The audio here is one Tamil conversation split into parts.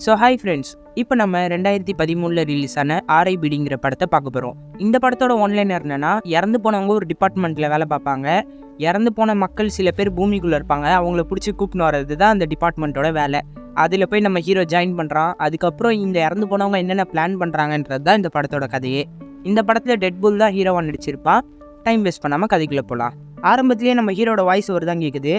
ஸோ ஹாய் ஃப்ரெண்ட்ஸ், இப்போ நம்ம 2013 ரிலீஸ் ஆன ஆர்ஐபிடிங்கிற படத்தை பார்க்க போகிறோம். இந்த படத்தோட ஒன்லைனர் என்னன்னா, இறந்து போனவங்க ஒரு டிபார்ட்மெண்ட்டில் வேலை பார்ப்பாங்க. இறந்து போன மக்கள் சில பேர் பூமிக்குள்ளே இருப்பாங்க. அவங்கள பிடிச்சி கூப்பிட்டு வர்றது தான் அந்த டிபார்ட்மெண்ட்டோட வேலை. அதில் போய் நம்ம ஹீரோ ஜாயின் பண்ணுறான். அதுக்கப்புறம் இந்த இறந்து போனவங்க என்னென்ன பிளான் பண்ணுறாங்கன்றது தான் இந்த படத்தோட கதையே. இந்த படத்தில் டெட்பூல் தான் ஹீரோவாக நடிச்சிருப்பான். டைம் வேஸ்ட் பண்ணாமல் கதைக்குள்ளே போகலாம். ஆரம்பத்திலேயே நம்ம ஹீரோட வாய்ஸ் ஒரு தான் கேட்குது.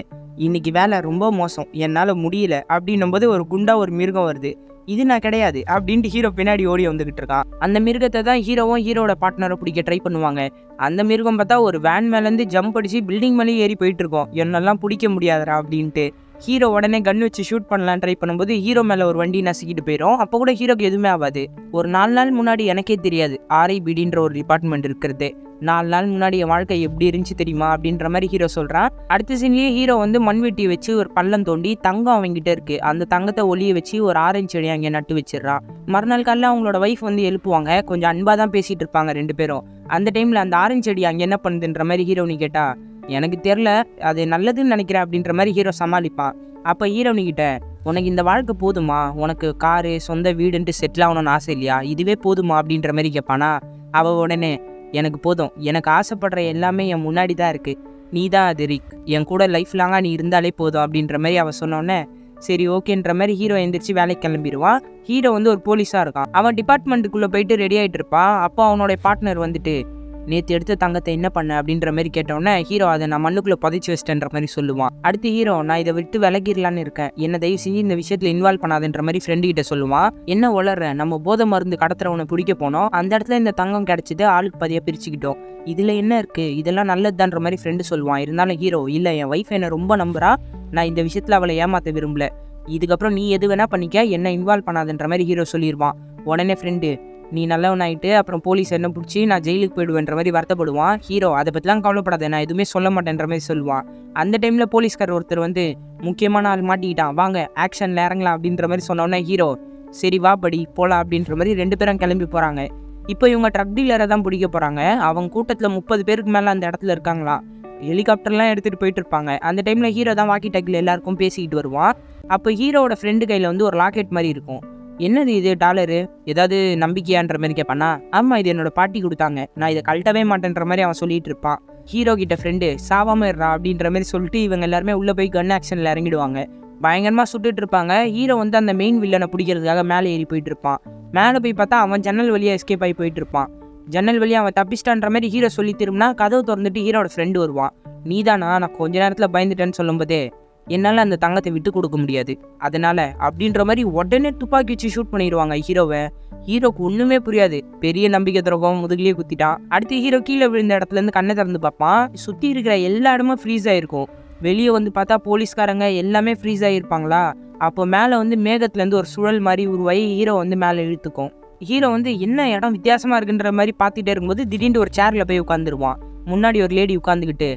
இன்னைக்கு வேலை ரொம்ப மோசம், என்னால் முடியல அப்படின்னும் போது ஒரு குண்டா ஒரு மிருகம் வருது. இது நான் கிடையாது அப்படின்ட்டு ஹீரோ பின்னாடி ஓடி வந்துகிட்டு இருக்கான். அந்த மிருகத்தை தான் ஹீரோவும் ஹீரோட பார்ட்னரை பிடிக்க ட்ரை பண்ணுவாங்க. அந்த மிருகம் பார்த்தா ஒரு வேன் மேலேருந்து ஜம்ப் அடிச்சு பில்டிங் மேலே ஏறி போயிட்டு இருக்கோம். என்னெல்லாம் பிடிக்க முடியாதுடா அப்படின்ட்டு ஹீரோ உடனே கன் வச்சு ஷூட் பண்ணலாம் ட்ரை பண்ணும்போது ஹீரோ மேலே ஒரு வண்டி நசுக்கிட்டு போயிடும். அப்போ கூட ஹீரோக்கு எதுவுமே ஆகாது. ஒரு 4 நாள் முன்னாடி எனக்கே தெரியாது ஆர்ஐபிடின்ற ஒரு டிபார்ட்மெண்ட் இருக்கிறது. 4 நாள் முன்னாடி என் வாழ்க்கை எப்படி இருந்துச்சு தெரியுமா அப்படின்ற மாதிரி ஹீரோ சொல்கிறான். அடுத்த சீன்லேயே ஹீரோ வந்து மண்வெட்டி வச்சு ஒரு பள்ளம் தோண்டி தங்கம் அவங்ககிட்ட இருக்கு. அந்த தங்கத்தை ஒளிய வச்சு ஒரு ஆரஞ்சு செடி அங்கே நட்டு வச்சிடறான். மறுநாள் காலையில் அவங்களோட ஒய்ஃப் வந்து எழுப்புவாங்க. கொஞ்சம் அன்பாக தான் பேசிகிட்டு இருப்பாங்க 2 பேரும். அந்த டைமில் அந்த ஆரஞ்சு செடி அங்கே என்ன பண்ணுதுன்ற மாதிரி ஹீரோனி கேட்டா, எனக்கு தெரில, அது நல்லதுன்னு நினைக்கிறேன் அப்படின்ற மாதிரி ஹீரோ சமாளிப்பான். அப்போ ஹீரோனி கிட்ட, உனக்கு இந்த வாழ்க்கை போதுமா, உனக்கு காரு சொந்த வீடுன்ட்டு செட்டில் ஆகணும்னு ஆசை இல்லையா, இதுவே போதுமா அப்படின்ற மாதிரி கேட்பானா. அவள் உடனே, எனக்கு போதும், எனக்கு ஆசைப்படுற எல்லாமே என் முன்னாடி தான் இருக்குது, நீ தான் அது ரிக், என் கூட லைஃப் லாங்காக நீ இருந்தாலே போதும் அப்படின்ற மாதிரி அவள் சொன்னோன்னே சரி ஓகேன்ற மாதிரி ஹீரோ எந்திரிச்சு வேலைக்கு கிளம்பிடுவான். ஹீரோ வந்து ஒரு போலீஸாக இருக்கான். அவன் டிபார்ட்மெண்ட்டுக்குள்ளே போயிட்டு ரெடி ஆகிட்டு இருப்பான். அப்போ அவனோட பார்ட்னர் வந்துட்டு, நேற்று எடுத்த தங்கத்தை என்ன பண்ண அப்படின்ற மாதிரி கேட்டோன்னே ஹீரோ அதை நான் மண்ணுக்குள்ளே புதைச்சி வச்சிட்டேன்ற மாதிரி சொல்லுவான். அடுத்து ஹீரோ, நான் இதை விட்டு விலகிடலான்னு இருக்கேன், என்ன தயவு செஞ்சு இந்த விஷயத்தில் இன்வால்வ் பண்ணாதுன்ற மாதிரி ஃப்ரெண்டு கிட்ட சொல்லுவான். என்ன வளர்ற, நம்ம போதை மருந்து கடத்துறவனை பிடிக்க போனோம், அந்த இடத்துல இந்த தங்கம் கிடச்சிட்டு ஆளுக்கு பதியாக பிரிச்சுக்கிட்டோம், இதில் என்ன இருக்குது, இதெல்லாம் நல்லதுதான்ற மாதிரி ஃப்ரெண்டு சொல்லுவான். இருந்தாலும் ஹீரோ, இல்லை என் ஒய்ஃப் என்னை ரொம்ப நம்புறா, நான் இந்த விஷயத்தில் அவளை ஏமாற்ற விரும்பல, இதுக்கப்புறம் நீ எது வேணா பண்ணிக்க, என்ன இன்வால்வ் பண்ணாதுன்ற மாதிரி ஹீரோ சொல்லிடுவான். உடனே ஃப்ரெண்டு, நீ நல்லவன் ஆகிட்டு அப்புறம் போலீஸ் என்ன பிடிச்சி நான் ஜெயிலுக்கு போயிடுவேன்ற மாதிரி வருத்தப்படுவான். ஹீரோ, அதை பற்றிலாம் கவலைப்படாத, நான் எதுவுமே சொல்ல மாட்டேன்ற மாதிரி சொல்லுவான். அந்த டைமில் போலீஸ்கார் ஒருத்தர் வந்து, முக்கியமான ஆள் மாட்டிக்கிட்டான், வாங்க ஆக்ஷனில் இறங்கலாம் அப்படின்ற மாதிரி சொன்னோன்னே ஹீரோ, சரி வா படி போகலாம் அப்படின்ற மாதிரி 2 பேரும் கிளம்பி போகிறாங்க. இப்போ இவங்க ட்ரக் டீலரை தான் பிடிக்க போகிறாங்க. அவங்க கூட்டத்தில் 30 பேருக்கு மேலே அந்த இடத்துல இருக்காங்களாம். ஹெலிகாப்டர்லாம் எடுத்துகிட்டு போயிட்டு இருப்பாங்க. அந்த டைமில் ஹீரோ தான் வாக்கி டாக்கில் எல்லாருக்கும் பேசிக்கிட்டு வருவான். அப்போ ஹீரோவோட ஃப்ரெண்டு கையில் வந்து ஒரு லாக்கெட் மாதிரி இருக்கும். என்னது இது, டாலரு, ஏதாவது நம்பிக்கையான்ற மாதிரி கேட்பானா. ஆமாம், இது என்னோட பாட்டி கொடுத்தாங்க, நான் இதை கழட்டவே மாட்டேன்ற மாதிரி அவன் சொல்லிட்டு இருப்பான். ஹீரோ கிட்ட ஃப்ரெண்டு, சாவாமல் இருறா அப்படின்ற மாதிரி சொல்லிட்டு இவங்க எல்லாருமே உள்ளே போய் கன் ஆக்ஷனில் இறங்கிடுவாங்க. பயங்கரமாக சுட்டுட்டு இருப்பாங்க. ஹீரோ வந்து அந்த மெயின் வில்லனை பிடிக்கிறதுக்காக மேலே ஏறி போயிட்டு இருப்பான். மேலே போய் பார்த்தா அவன் ஜன்னல் வழியாக எஸ்கேப் ஆகி போயிட்டு இருப்பான். ஜன்னல் வழியாக அவன் தப்பிச்சிட்டான்ற மாதிரி ஹீரோ சொல்லி திரும்பினா கதவு திறந்துட்டு ஹீரோட ஃப்ரெண்டு வருவான். நீதானா, நான் கொஞ்ச நேரத்தில் பயந்துட்டேன்னு சொல்லும்போதே, என்னால் அந்த தங்கத்தை விட்டு கொடுக்க முடியாது, அதனால அப்படின்ற மாதிரி உடனே துப்பாக்கி வச்சு ஷூட் பண்ணிடுவாங்க ஹீரோவை. ஹீரோக்கு ஒன்றுமே புரியாது. பெரிய நம்பிக்கை துரோகம் முதுகிலே குத்திட்டான். அடுத்து ஹீரோ கீழே விழுந்த இடத்துலேருந்து கண்ணை திறந்து பார்ப்பான். சுற்றி இருக்கிற எல்லா இடமும் ஃப்ரீஸ் ஆகிருக்கும். வெளியே வந்து பார்த்தா போலீஸ்காரங்க எல்லாமே ஃப்ரீஸ் ஆகிருப்பாங்களா. அப்போ மேலே வந்து மேகத்துலேருந்து ஒரு சுழல் மாதிரி உருவாகி ஹீரோ வந்து மேலே இழுத்துக்கும். ஹீரோ வந்து என்ன இடம் வித்தியாசமாக இருக்குன்ற மாதிரி பார்த்துட்டே இருக்கும்போது திடீர்னு ஒரு சேரில் போய் உட்காந்துருவான். முன்னாடி ஒரு லேடி உட்காந்துக்கிட்டு,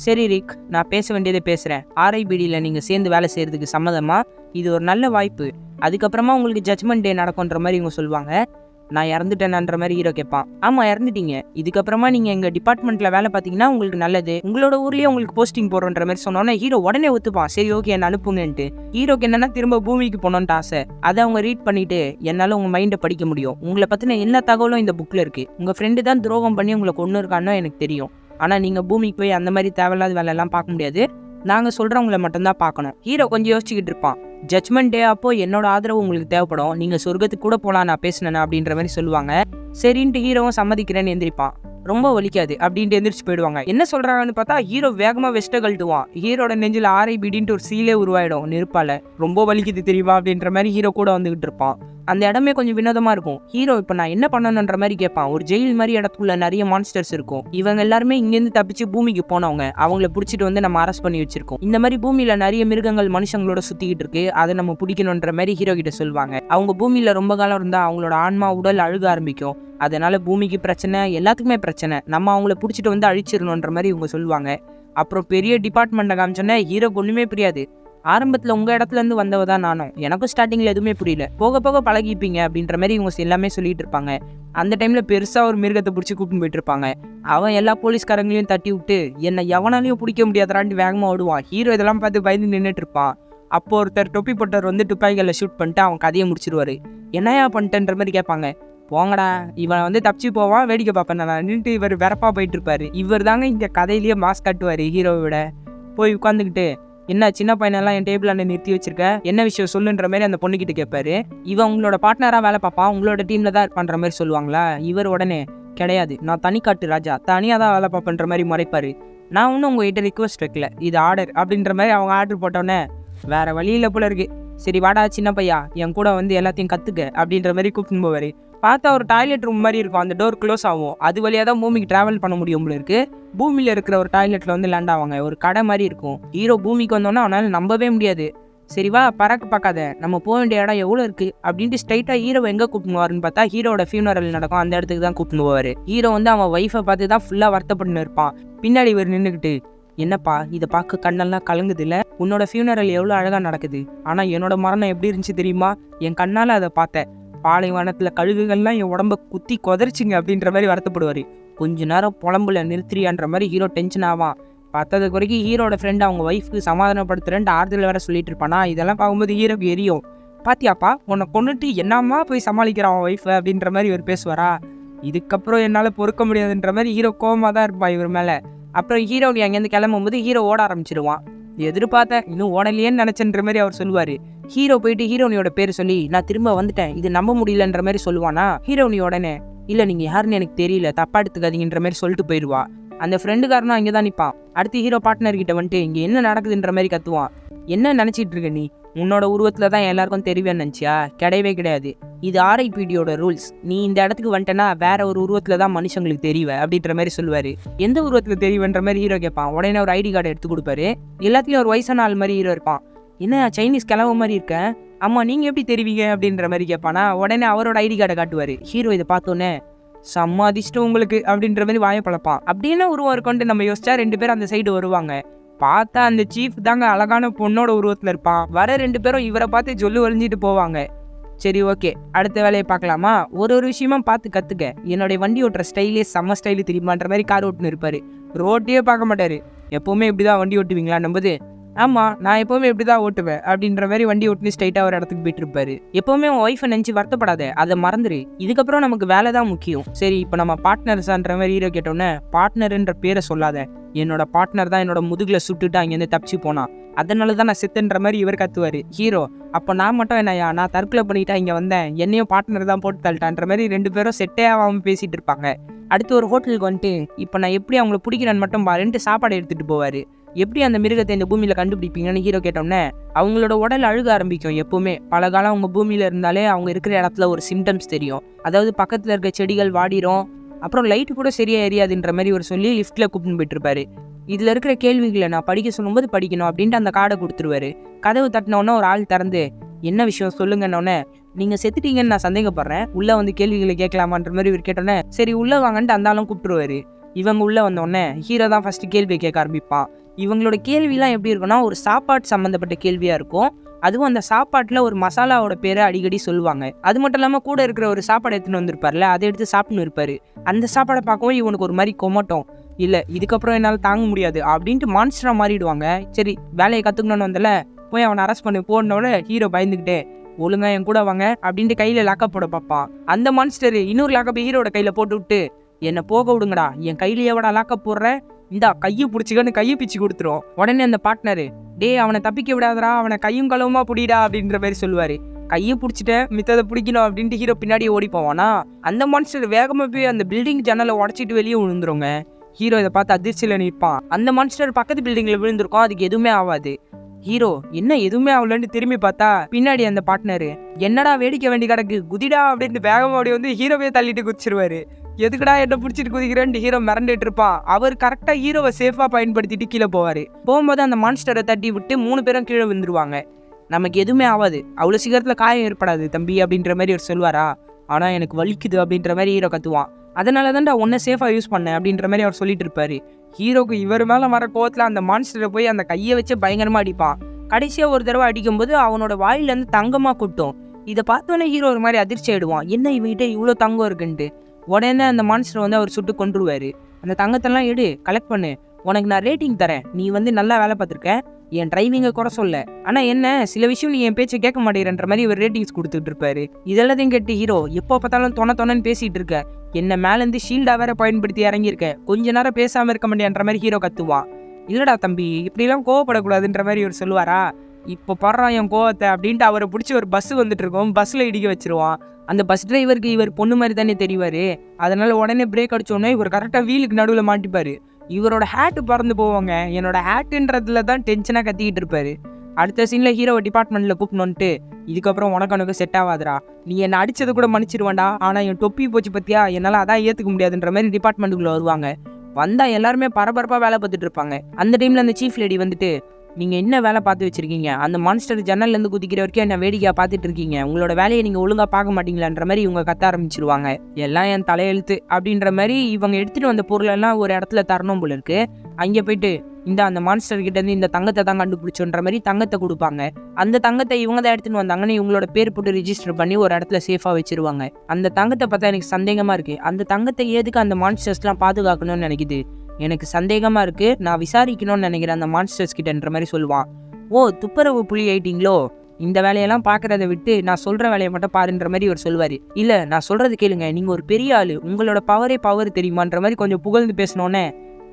சரி ரிக், நான் பேச வேண்டியதை பேசுகிறேன், ஆர்ஐபிடியில் நீங்கள் சேர்ந்து வேலை செய்கிறதுக்கு சம்மதமா, இது ஒரு நல்ல வாய்ப்பு, அதுக்கப்புறமா உங்களுக்கு ஜட்ஜ்மெண்ட் டே நடக்கும்ன்ற மாதிரி இவங்க சொல்லுவாங்க. நான் இறந்துட்டேனான்ற மாதிரி ஹீரோ கேட்பான். ஆமாம் இறந்துட்டீங்க, இதுக்கப்புறமா நீங்கள் எங்கள் டிபார்ட்மெண்ட்டில் வேலை பார்த்தீங்கன்னா உங்களுக்கு நல்லது, உங்களோட ஊர்லேயே உங்களுக்கு போஸ்டிங் போடுறன்ற மாதிரி சொன்னோன்னே ஹீரோ உடனே ஒத்துப்பான். சரி ஓகே, என்ன அனுப்புங்கன்ட்டு. ஹீரோக்கு என்னன்னா திரும்ப பூமிக்கு போகணுன்ட்டு ஆசை. அதை அவங்க ரீட் பண்ணிவிட்டு, என்னால் உங்கள் மைண்டை படிக்க முடியும், உங்களை பற்றின எல்லா தகவலும் இந்த புக்கில் இருக்குது, உங்கள் ஃப்ரெண்டு தான் துரோகம் பண்ணி உங்களை கொண்டு இருக்கான்னு எனக்கு தெரியும், ஆனால் நீங்கள் பூமிக்கு போய் அந்த மாதிரி தேவையில்லாத வேலையெல்லாம் பார்க்க முடியாது, நாங்கள் சொல்கிறவங்கள மட்டும்தான் பார்க்கணும். ஹீரோ கொஞ்சம் யோசிச்சுக்கிட்டு இருப்பான். ஜட்ஜ்மெண்ட் டே அப்போ என்னோட ஆதரவு உங்களுக்கு தேவைப்படும், நீங்கள் சொர்க்கத்துக்கு கூட போகலாம் நான் பேசினேன் அப்படின்ற மாதிரி சொல்லுவாங்க. சரின்ட்டு ஹீரோவும் சம்மதிக்கிறேன்னு எந்திரிப்பான். ரொம்ப வலிக்காது அப்படின்ட்டு எந்திரிச்சு போயிடுவாங்க. என்ன சொல்கிறாங்கன்னு பார்த்தா ஹீரோ வேகமாக வெஸ்ட்டை கழட்டுவான். ஹீரோட நெஞ்சில் ஆர்ஐபிடின்ட்டு ஒரு சீலே உருவாயிடும் நெருப்பால். ரொம்ப வலிக்குது தெரியுமா அப்படின்ற மாதிரி ஹீரோ கூட வந்துகிட்டு இருப்பான். அந்த இடமே கொஞ்சம் வினோதமாக இருக்கும். ஹீரோ இப்போ நான் என்ன பண்ணணுன்ற மாதிரி கேட்பான். ஒரு ஜெயில் மாதிரி இடத்துக்குள்ள நிறைய மான்ஸ்டர்ஸ் இருக்கும். இவங்க எல்லாருமே இங்கேருந்து தப்பிச்சு பூமிக்கு போனவங்க, அவங்கள பிடிச்சிட்டு வந்து நம்ம அரெஸ்ட் பண்ணி வச்சிருக்கோம். இந்த மாதிரி பூமியில் நிறைய மிருகங்கள் மனுஷங்களோட சுற்றிக்கிட்டு இருக்கு, அதை நம்ம பிடிக்கணுன்ற மாதிரி ஹீரோ கிட்ட சொல்லுவாங்க. அவங்க பூமியில் ரொம்ப காலம் இருந்தால் அவங்களோட ஆன்மா உடல் அழுக ஆரம்பிக்கும், அதனால பூமிக்கு பிரச்சனை, எல்லாத்துக்குமே பிரச்சனை, நம்ம அவங்கள பிடிச்சிட்டு வந்து அழிச்சிடணுன்ற மாதிரி இவங்க சொல்லுவாங்க. அப்புறம் பெரிய டிபார்ட்மெண்ட்டை காமிச்சோன்னே ஹீரோக்கு ஒன்றுமே புரியாது. ஆரம்பத்தில் உங்கள் இடத்துலேருந்து வந்தவ தான் நானும், எனக்கும் ஸ்டார்டிங்கில் எதுவுமே புரியல, போக போக பழகிப்பீங்க அப்படின்ற மாதிரி இவங்க எல்லாமே சொல்லிட்டு இருப்பாங்க. அந்த டைமில் பெருசாக ஒரு மிருகத்தை பிடிச்சி கூப்பிட்டு போயிட்டு இருப்பாங்க. அவன் எல்லா போலீஸ்காரங்களையும் தட்டி விட்டு, என்னை எவனாலையும் பிடிக்க முடியாதான்னு வேகமாக ஓடுவான். ஹீரோ இதெல்லாம் பார்த்து பயந்து நின்றுட்டு இருப்பான். அப்போ ஒருத்தர் தொப்பி போட்டவர் வந்து துப்பாக்கிகளை ஷூட் பண்ணிட்டு அவன் கதையை முடிச்சிருவாரு. என்னையா பண்ணிட்டேன்ற மாதிரி கேட்பாங்க. போங்கடா, இவன் வந்து தப்பிச்சு போவான், வேடிக்கை பார்ப்பேன் நான் நின்றுட்டு இவர் வெறப்பா போயிட்டு இருப்பாரு. இவர் தாங்க இந்த கதையிலேயே மாஸ் காட்டுவார் ஹீரோவை விட. போய் உட்காந்துக்கிட்டு, என்ன சின்ன பையனெல்லாம் என் டேபிள் அண்ணன் நிறுத்தி வச்சிருக்க, என்ன விஷயம் சொல்லுன்ற மாதிரி அந்த பொண்ணுக்கிட்ட கேட்பாரு. இவன் உங்களோட பார்ட்னராக வேலை பார்ப்பான், உங்களோட டீமில் தான் இருப்பான்ற மாதிரி சொல்லுவாங்களா. இவர் உடனே, கிடையாது, நான் தனிக்காட்டு ராஜா, தனியாக தான் வேலை பார்ப்பேன்ற மாதிரி முறைப்பாரு. நான் ஒன்றும் உங்ககிட்ட ரிக்வஸ்ட் வைக்கல, இது ஆர்டர் அப்படின்ற மாதிரி அவங்க ஆர்டர் போட்டோன்னே வேற வழியில் போல இருக்கு. சரி வாடா சின்ன பையா, என் கூட வந்து எல்லாத்தையும் கற்றுக்க அப்படின்ற மாதிரி கூப்பிட்டு போவார். பார்த்தா ஒரு டாய்லெட் ரூம் மாதிரி இருக்கும், அந்த டோர் க்ளோஸ் ஆகும். அது வழியாக தான் பூமிக்கு ட்ராவல் பண்ண முடியும் போல இருக்கு. பூமியில் இருக்கிற ஒரு டாய்லெட்டில் வந்து லேண்ட் ஆவாங்க. ஒரு கடை மாதிரி இருக்கும். ஹீரோ பூமிக்கு வந்தோன்னா அவனால் நம்பவே முடியாது. சரி வா, பறக்க பார்க்காத, நம்ம போக வேண்டிய இடம் எவ்வளோ இருக்குது அப்படின்ட்டு ஸ்ட்ரைட்டாக ஹீரோ எங்கே கூப்பிடுவாருன்னு பார்த்தா ஹீரோட ஃபியூனரல் நடக்கும், அந்த இடத்துக்கு தான் கூப்பிட்டு போவார். ஹீரோ வந்து அவன் ஒய்ஃபை பார்த்து தான் ஃபுல்லாக வருத்தப்பட்டு இருப்பான். பின்னாடி இவர் நின்றுக்கிட்டு, என்னப்பா இதை பார்க்க கண்ணெல்லாம் கலங்குது இல்லை, உன்னோட ஃபியூனரல் எவ்வளோ அழகாக நடக்குது, ஆனால் என்னோட மரணம் எப்படி இருந்துச்சு தெரியுமா, என் கண்ணால் அதை பார்த்தேன், பாலைவனத்தில் கழுகுகள்லாம் என் உடம்ப குத்தி கொதறிச்சிங்க அப்படின்ற மாதிரி வருத்தப்படுவார். கொஞ்ச நேரம் புலம்புல நிறுத்திரியான்ற மாதிரி ஹீரோ டென்ஷன் ஆவான். பத்ததுக்கு வரைக்கும் ஹீரோட ஃப்ரெண்ட் அவங்க ஒய்ஃப்க்கு சமாதானப்படுத்துறேன்ட்டு ஆறுதல் வேற சொல்லிட்டு இருப்பானா. இதெல்லாம் பார்க்கும்போது ஹீரோக்கு எரியும். பாத்தியாப்பா உன்னை கொண்டுட்டு என்னம்மா போய் சமாளிக்கிறான் அவன் ஒய்ஃபை அப்படின்ற மாதிரி இவர் பேசுவாரா. இதுக்கப்புறம் என்னால் பொறுக்க முடியாதுன்ற மாதிரி ஹீரோ கோவமாக தான் இருப்பான் இவர் மேலே. அப்புறம் ஹீரோ நீ அங்கேருந்து கிளம்பும்போது ஹீரோ ஓட ஆரம்பிச்சிடுவான். எதிர்பார்த்தேன், இன்னும் ஓடலையேன்னு நினச்சன்ற மாதிரி அவர் சொல்லுவார். ஹீரோ போயிட்டு ஹீரோனியோட பேர் சொல்லி நான் திரும்ப வந்துட்டேன், இது நம்ப முடியலன்ற மாதிரி சொல்லுவானா. ஹீரோனி உடனே, இல்லை நீங்கள் யாருன்னு எனக்கு தெரியல, தப்பா எடுத்துக்காதீங்கன்ற மாதிரி சொல்லிட்டு போயிடுவா. அந்த ஃப்ரெண்டுக்காரனும் அங்கே தான் நிற்பான். அடுத்து ஹீரோ பார்ட்னர்கிட்ட வந்துட்டு இங்கே என்ன நடக்குதுன்ற மாதிரி கத்துவான். என்ன நினச்சிட்டு இருக்க நீ, உன்னோட உருவத்தில் தான் எல்லாருக்கும் தெரியுவேன்னு நினச்சியா, கிடையவே கிடையாது, இது ஆர்ஐபிடியோட ரூல்ஸ், நீ இந்த இடத்துக்கு வந்துட்டேன்னா வேற ஒரு உருவத்தில் தான் மனுஷங்களுக்கு தெரியுவ அப்படின்ற மாதிரி சொல்லுவார். எந்த உருவத்தில் தெரியுன்ற மாதிரி ஹீரோ கேட்பான். உடனே ஒரு ஐடி கார்டு எடுத்து கொடுப்பாரு. எல்லாத்துலேயும் ஒரு வயசான ஆள் மாதிரி ஹீரோ இருப்பான். என்ன சைனீஸ் கிளவு மாதிரி இருக்கேன், ஆமாம் நீங்கள் எப்படி தெரிவிங்க அப்படின்ற மாதிரி கேட்பானா. உடனே அவரோட ஐடி கார்டை காட்டுவார். ஹீரோ இதை பார்த்தோன்னே சம்மாதிஷ்டம் உங்களுக்கு அப்படின்ற மாதிரி வாயை பழப்பான். அப்படின்னு உருவம் இருக்கோன்ட்டு நம்ம யோசிச்சா 2 பேரும் அந்த சைடு வருவாங்க. பார்த்தா அந்த சீஃப் தாங்க அழகான பொண்ணோட உருவத்தில் இருப்பான். வர 2 பேரும் இவரை பார்த்து சொல்லு வழிஞ்சிட்டு போவாங்க. சரி ஓகே, அடுத்த வேலையை பார்க்கலாமா, ஒரு விஷயமா பார்த்து கற்றுக்க, என்னுடைய வண்டி ஓட்டுற ஸ்டைலே செம்ம ஸ்டைலு தெரியுமான்ற மாதிரி கார் ஓட்டுன்னு இருப்பார். ரோட்டையே பார்க்க மாட்டார். எப்போவுமே இப்படி தான் வண்டி ஓட்டுவீங்களா நம்புது, ஆமாம் நான் எப்போவுமே இப்படி தான் ஓட்டுவேன் அப்படின்ற மாதிரி வண்டி ஓட்டுன்னு ஸ்ட்ரைட்டாக ஒரு இடத்துக்கு போயிட்டு இருப்பாரு. எப்போவுமே உன் ஒய்ஃபை நினச்சி வருத்தப்படாத, அதை மறந்துரு, இதுக்கப்புறம் நமக்கு வேலை தான் முக்கியம். சரி இப்போ நம்ம பார்ட்னர்ஸான்ற மாதிரி ஹீரோ கேட்டோன்னே, பார்ட்னருன்ற பேரை சொல்லாத, என்னோட பார்ட்னர் தான் என்னோட முதுகில் சுட்டுட்டு அங்கேருந்து தப்பிச்சு போனான், அதனால தான் நான் செத்துன்ற மாதிரி இவர் கத்துவார். ஹீரோ, அப்போ நான் மட்டும் என்னையா, நான் தற்கொலை பண்ணிட்டா இங்கே வந்தேன், என்னையும் பார்ட்னர் தான் போட்டு தள்ளிட்டான்ற மாதிரி 2 பேரும் செட்டே ஆகாமல் பேசிகிட்டு இருப்பாங்க. அடுத்து ஒரு ஹோட்டலுக்கு வந்துட்டு, இப்போ நான் எப்படி அவங்கள பிடிக்கிறேன்னு மட்டும் பாருன்ட்டு சாப்பாடு எடுத்துகிட்டு போவார். எப்படி அந்த மிருகத்தை இந்த பூமியில் கண்டுபிடிப்பீங்கன்னு ஹீரோ கேட்டோன்னே, அவங்களோட உடல் அழுக ஆரம்பிக்கும். எப்போவுமே பல காலம் அவங்க பூமியில் இருந்தாலே அவங்க இருக்கிற இடத்துல ஒரு சிம்டம்ஸ் தெரியும். அதாவது பக்கத்தில் இருக்க செடிகள் வாடிடும், அப்புறம் லைட்டு கூட சரியாக எரியாதுன்ற மாதிரி ஒரு சொல்லி லிஃப்ட்டில் கூப்பிட்டு போயிட்டுருப்பாரு. இதில் இருக்கிற கேள்விகளை நான் படிக்க சொல்லும்போது படிக்கணும் அப்படின்ட்டு அந்த கார்டை கொடுத்துருவாரு. கதவு தட்டினோன்னே ஒரு ஆள் திறந்து, என்ன விஷயம் சொல்லுங்கன்னொன்னே, நீங்கள் செத்துட்டீங்கன்னு நான் சந்தேகப்படுறேன், உள்ளே வந்து கேள்விகளை கேட்கலாமான்ற மாதிரி இவர் கேட்டோன்னே, சரி உள்ளே வாங்கன்ட்டு அந்த ஆளும் கூப்பிட்டுருவாரு. இவங்க உள்ளே வந்தோடனே ஹீரோ தான் ஃபஸ்ட்டு கேள்வியை கேட்க ஆரம்பிப்பான். இவங்களோட கேள்விலாம் எப்படி இருக்குன்னா, ஒரு சாப்பாடு சம்மந்தப்பட்ட கேள்வியாக இருக்கும். அதுவும் அந்த சாப்பாட்டில் ஒரு மசாலாவோட பேரை அடிக்கடி சொல்லுவாங்க. அது மட்டும் இல்லாமல் கூட இருக்கிற ஒரு சாப்பாடு எடுத்துன்னு வந்திருப்பார்ல, அதை எடுத்து சாப்பிட்னு இருப்பார். அந்த சாப்பாடை பார்க்கவும் இவனுக்கு ஒரு மாதிரி கொமட்டும். இல்லை இதுக்கப்புறம் என்னால் தாங்க முடியாது அப்படின்ட்டு மான்ஸ்டராக மாறிடுவாங்க. சரி வேலையை கற்றுக்கணுன்னு வந்தல, போய் அவனை அரெஸ்ட் பண்ணி போடனோட ஹீரோ பயந்துக்கிட்டே, ஒழுங்கா என் கூட வாங்க அப்படின்ட்டு கையில் லாக்கப் போட பார்ப்பான். அந்த மான்ஸ்டர் இன்னொரு லாக்கப் ஹீரோட கையில் போட்டு விட்டு, என்னை போக விடுங்கடா, என் கையில் எவடா லாக்கப் போடுறேன், இந்தா கையை பிடிச்சிக்கன்னு கையை பிச்சு கொடுத்துரும். உடனே அந்த பார்ட்னரு, டே அவனை தப்பிக்க விடாதரா, அவனை கையும் களவுமா பிடிடா அப்படின்ற மாதிரி சொல்லுவார். கையை பிடிச்சிட்டேன், மித்ததை பிடிக்கணும் அப்படின்ட்டு ஹீரோ பின்னாடி ஓடி போவானா. அந்த மான்ஸ்டர் வேகமாக போய் அந்த பில்டிங் ஜன்னலை உடச்சிட்டு வெளியே விழுந்துருங்க. ஹீரோ இதை பார்த்து அதிர்ச்சியில் நிற்பான். அந்த மான்ஸ்டர் பக்கத்து பில்டிங்கில் விழுந்திருக்கும், அதுக்கு எதுவுமே ஆகாது. ஹீரோ என்ன எதுவுமே ஆகலன்னு திரும்பி பார்த்தா பின்னாடி அந்த பார்ட்னரு, என்னடா வேடிக்கை வேண்டி கிடக்கு குதிடா அப்படின்ட்டு வேகமாக அப்படி வந்து ஹீரோவே தள்ளிட்டு குதிச்சிருவாரு. எதுக்குடா என்ன பிடிச்சிட்டு குதிக்கிறேன்ட்டு ஹீரோ மிரண்டுட்டு இருப்பான். அவர் கரெக்டாக ஹீரோவை சேஃபாக பயன்படுத்திட்டு கீழே போவார். போகும்போது அந்த மான்ஸ்டரை தட்டி விட்டு 3 பேரும் கீழே விழுந்துருவாங்க. நமக்கு எதுவுமே ஆகாது, அவ்வளோ சீக்கிரத்தில் காயம் ஏற்படாது தம்பி அப்படின்ற மாதிரி அவர் சொல்லுவாரா. ஆனால் எனக்கு வலிக்குது அப்படின்ற மாதிரி ஹீரோ கத்துவான். அதனால தான்டா ஒன்றை சேஃபாக யூஸ் பண்ணேன் அப்படின்ற மாதிரி அவர் சொல்லிட்டு இருப்பாரு. ஹீரோக்கு இவர் மேலே வர கோவத்தில் அந்த மான்ஸ்டரை போய் அந்த கையை வச்சு பயங்கரமாக அடிப்பான். கடைசியாக ஒரு தடவை அடிக்கும்போது அவனோட வாயிலேருந்து தங்கமாக கொட்டும். இதை பார்த்தோன்னே ஹீரோ ஒரு மாதிரி அதிர்ச்சி ஆகிடுவான், என்ன இவங்கிட்ட இவ்வளோ தங்கம் இருக்குன்ட்டு. உடனே அந்த மான்ஸ்டர் வந்து அவர் சுட்டு கொண்டுருவார். அந்த தங்கத்தெல்லாம் எடு, கலெக்ட் பண்ணு, உனக்கு நான் ரேட்டிங் தரேன், நீ வந்து நல்லா வேலை பார்த்துருக்க, என் டிரைவிங்கை குறை சொல்ல, ஆனால் என்ன சில விஷயம் நீ என் பேச்சை கேட்க மாட்டேங்கிற மாதிரி இவர் ரேட்டிங்ஸ் கொடுத்துட்டு இருப்பாரு. இதெல்லாத்தையும் கேட்டு ஹீரோ எப்போ பார்த்தாலும் தொணன்னு பேசிட்டு இருக்க, என்ன மேலேருந்து ஷீல்டா வேற பயன்படுத்தி இறங்கியிருக்க, கொஞ்ச நேரம் பேசாமல் இருக்க மாட்டேன்ற மாதிரி ஹீரோ கத்துவான். இல்லடா தம்பி, இப்படிலாம் கோவப்படக்கூடாதுன்ற மாதிரி இவர் சொல்லுவாரா. இப்போ படுறான் என் கோவத்தை அப்படின்ட்டு அவரை பிடிச்சி ஒரு பஸ் வந்துட்டு இருக்கோம், பஸ்ஸில் இடிக்க வச்சிருவான். அந்த பஸ் டிரைவருக்கு இவர் பொண்ணு மாதிரி தானே தெரிவார். அதனால உடனே பிரேக் அடிச்சோடனே இவர் கரெக்டாக வீலுக்கு நடுவில் மாட்டிப்பார். இவரோட ஹேட்டு பறந்து போவாங்க. என்னோட ஹேட்டுன்றதுல தான் டென்ஷனாக கத்திக்கிட்டு இருப்பாரு. அடுத்த சீனில் ஹீரோவை டிபார்ட்மெண்ட்டில் கூப்பிடணுன்ட்டு, இதுக்கப்புறம் உனக்கு செட் ஆகாதுடா, நீ என்னை அடித்தது கூட மன்னிச்சிருவாண்டா, ஆனால் என் தொப்பி போச்சு பற்றியா, என்னால் அதான் ஏற்றுக்க முடியாதுன்ற மாதிரி டிபார்ட்மெண்ட்டுக்குள்ளே வருவாங்க. வந்தால் எல்லாருமே பரபரப்பாக வேலை பார்த்துட்டு இருப்பாங்க. அந்த டைமில் அந்த சீஃப் லேடி வந்துட்டு, நீங்கள் என்ன வேலை பார்த்து வச்சுருக்கீங்க, அந்த மான்ஸ்டர் ஜன்னல்லேருந்து குதிக்கிற வரைக்கும் என்ன வேடிக்கையாக பார்த்துட்டு இருக்கீங்க, உங்களோட வேலையை நீங்கள் ஒழுங்காக பார்க்க மாட்டீங்களான்ற மாதிரி இவங்க கத்த ஆரம்பிச்சிருவாங்க. எல்லாம் என் தலையெழுத்து அப்படின்ற மாதிரி இவங்க எடுத்துகிட்டு வந்த பொருளெல்லாம் ஒரு இடத்துல தரணும் போல இருக்கு. அங்கே போயிட்டு அந்த மான்ஸ்டர் கிட்டேருந்து இந்த தங்கத்தை தான் கண்டுபிடிச்சோன்ற மாதிரி தங்கத்தை கொடுப்பாங்க. அந்த தங்கத்தை இவங்க தான் எடுத்துகிட்டு வந்தாங்கன்னு இவங்களோட பேர் போட்டு ரிஜிஸ்டர் பண்ணி ஒரு இடத்துல சேஃபாக வச்சிருவாங்க. அந்த தங்கத்தை பார்த்தா எனக்கு சந்தேகமாக இருக்குது. அந்த தங்கத்தை எதுக்கு அந்த மான்ஸ்டர்ஸ்லாம் பாதுகாக்கணும்னு நினைக்குது, எனக்கு சந்தேகமாக இருக்குது, நான் விசாரிக்கணும்னு நினைக்கிறேன் அந்த மான்ஸ்டர்ஸ் கிட்டன்ற மாதிரி சொல்லுவான். ஓ, துப்புரவு புலி ஆயிட்டீங்களோ, இந்த வேலையெல்லாம் பார்க்குறத விட்டு நான் சொல்கிற வேலையை மட்டும் பாருன்ற மாதிரி இவர் சொல்லுவார். இல்லை, நான் சொல்கிறது கேளுங்க, நீங்கள் ஒரு பெரிய ஆள், உங்களோட பவர் தெரியுமான்ற மாதிரி கொஞ்சம் புகழ்ந்து பேசினோன்னே,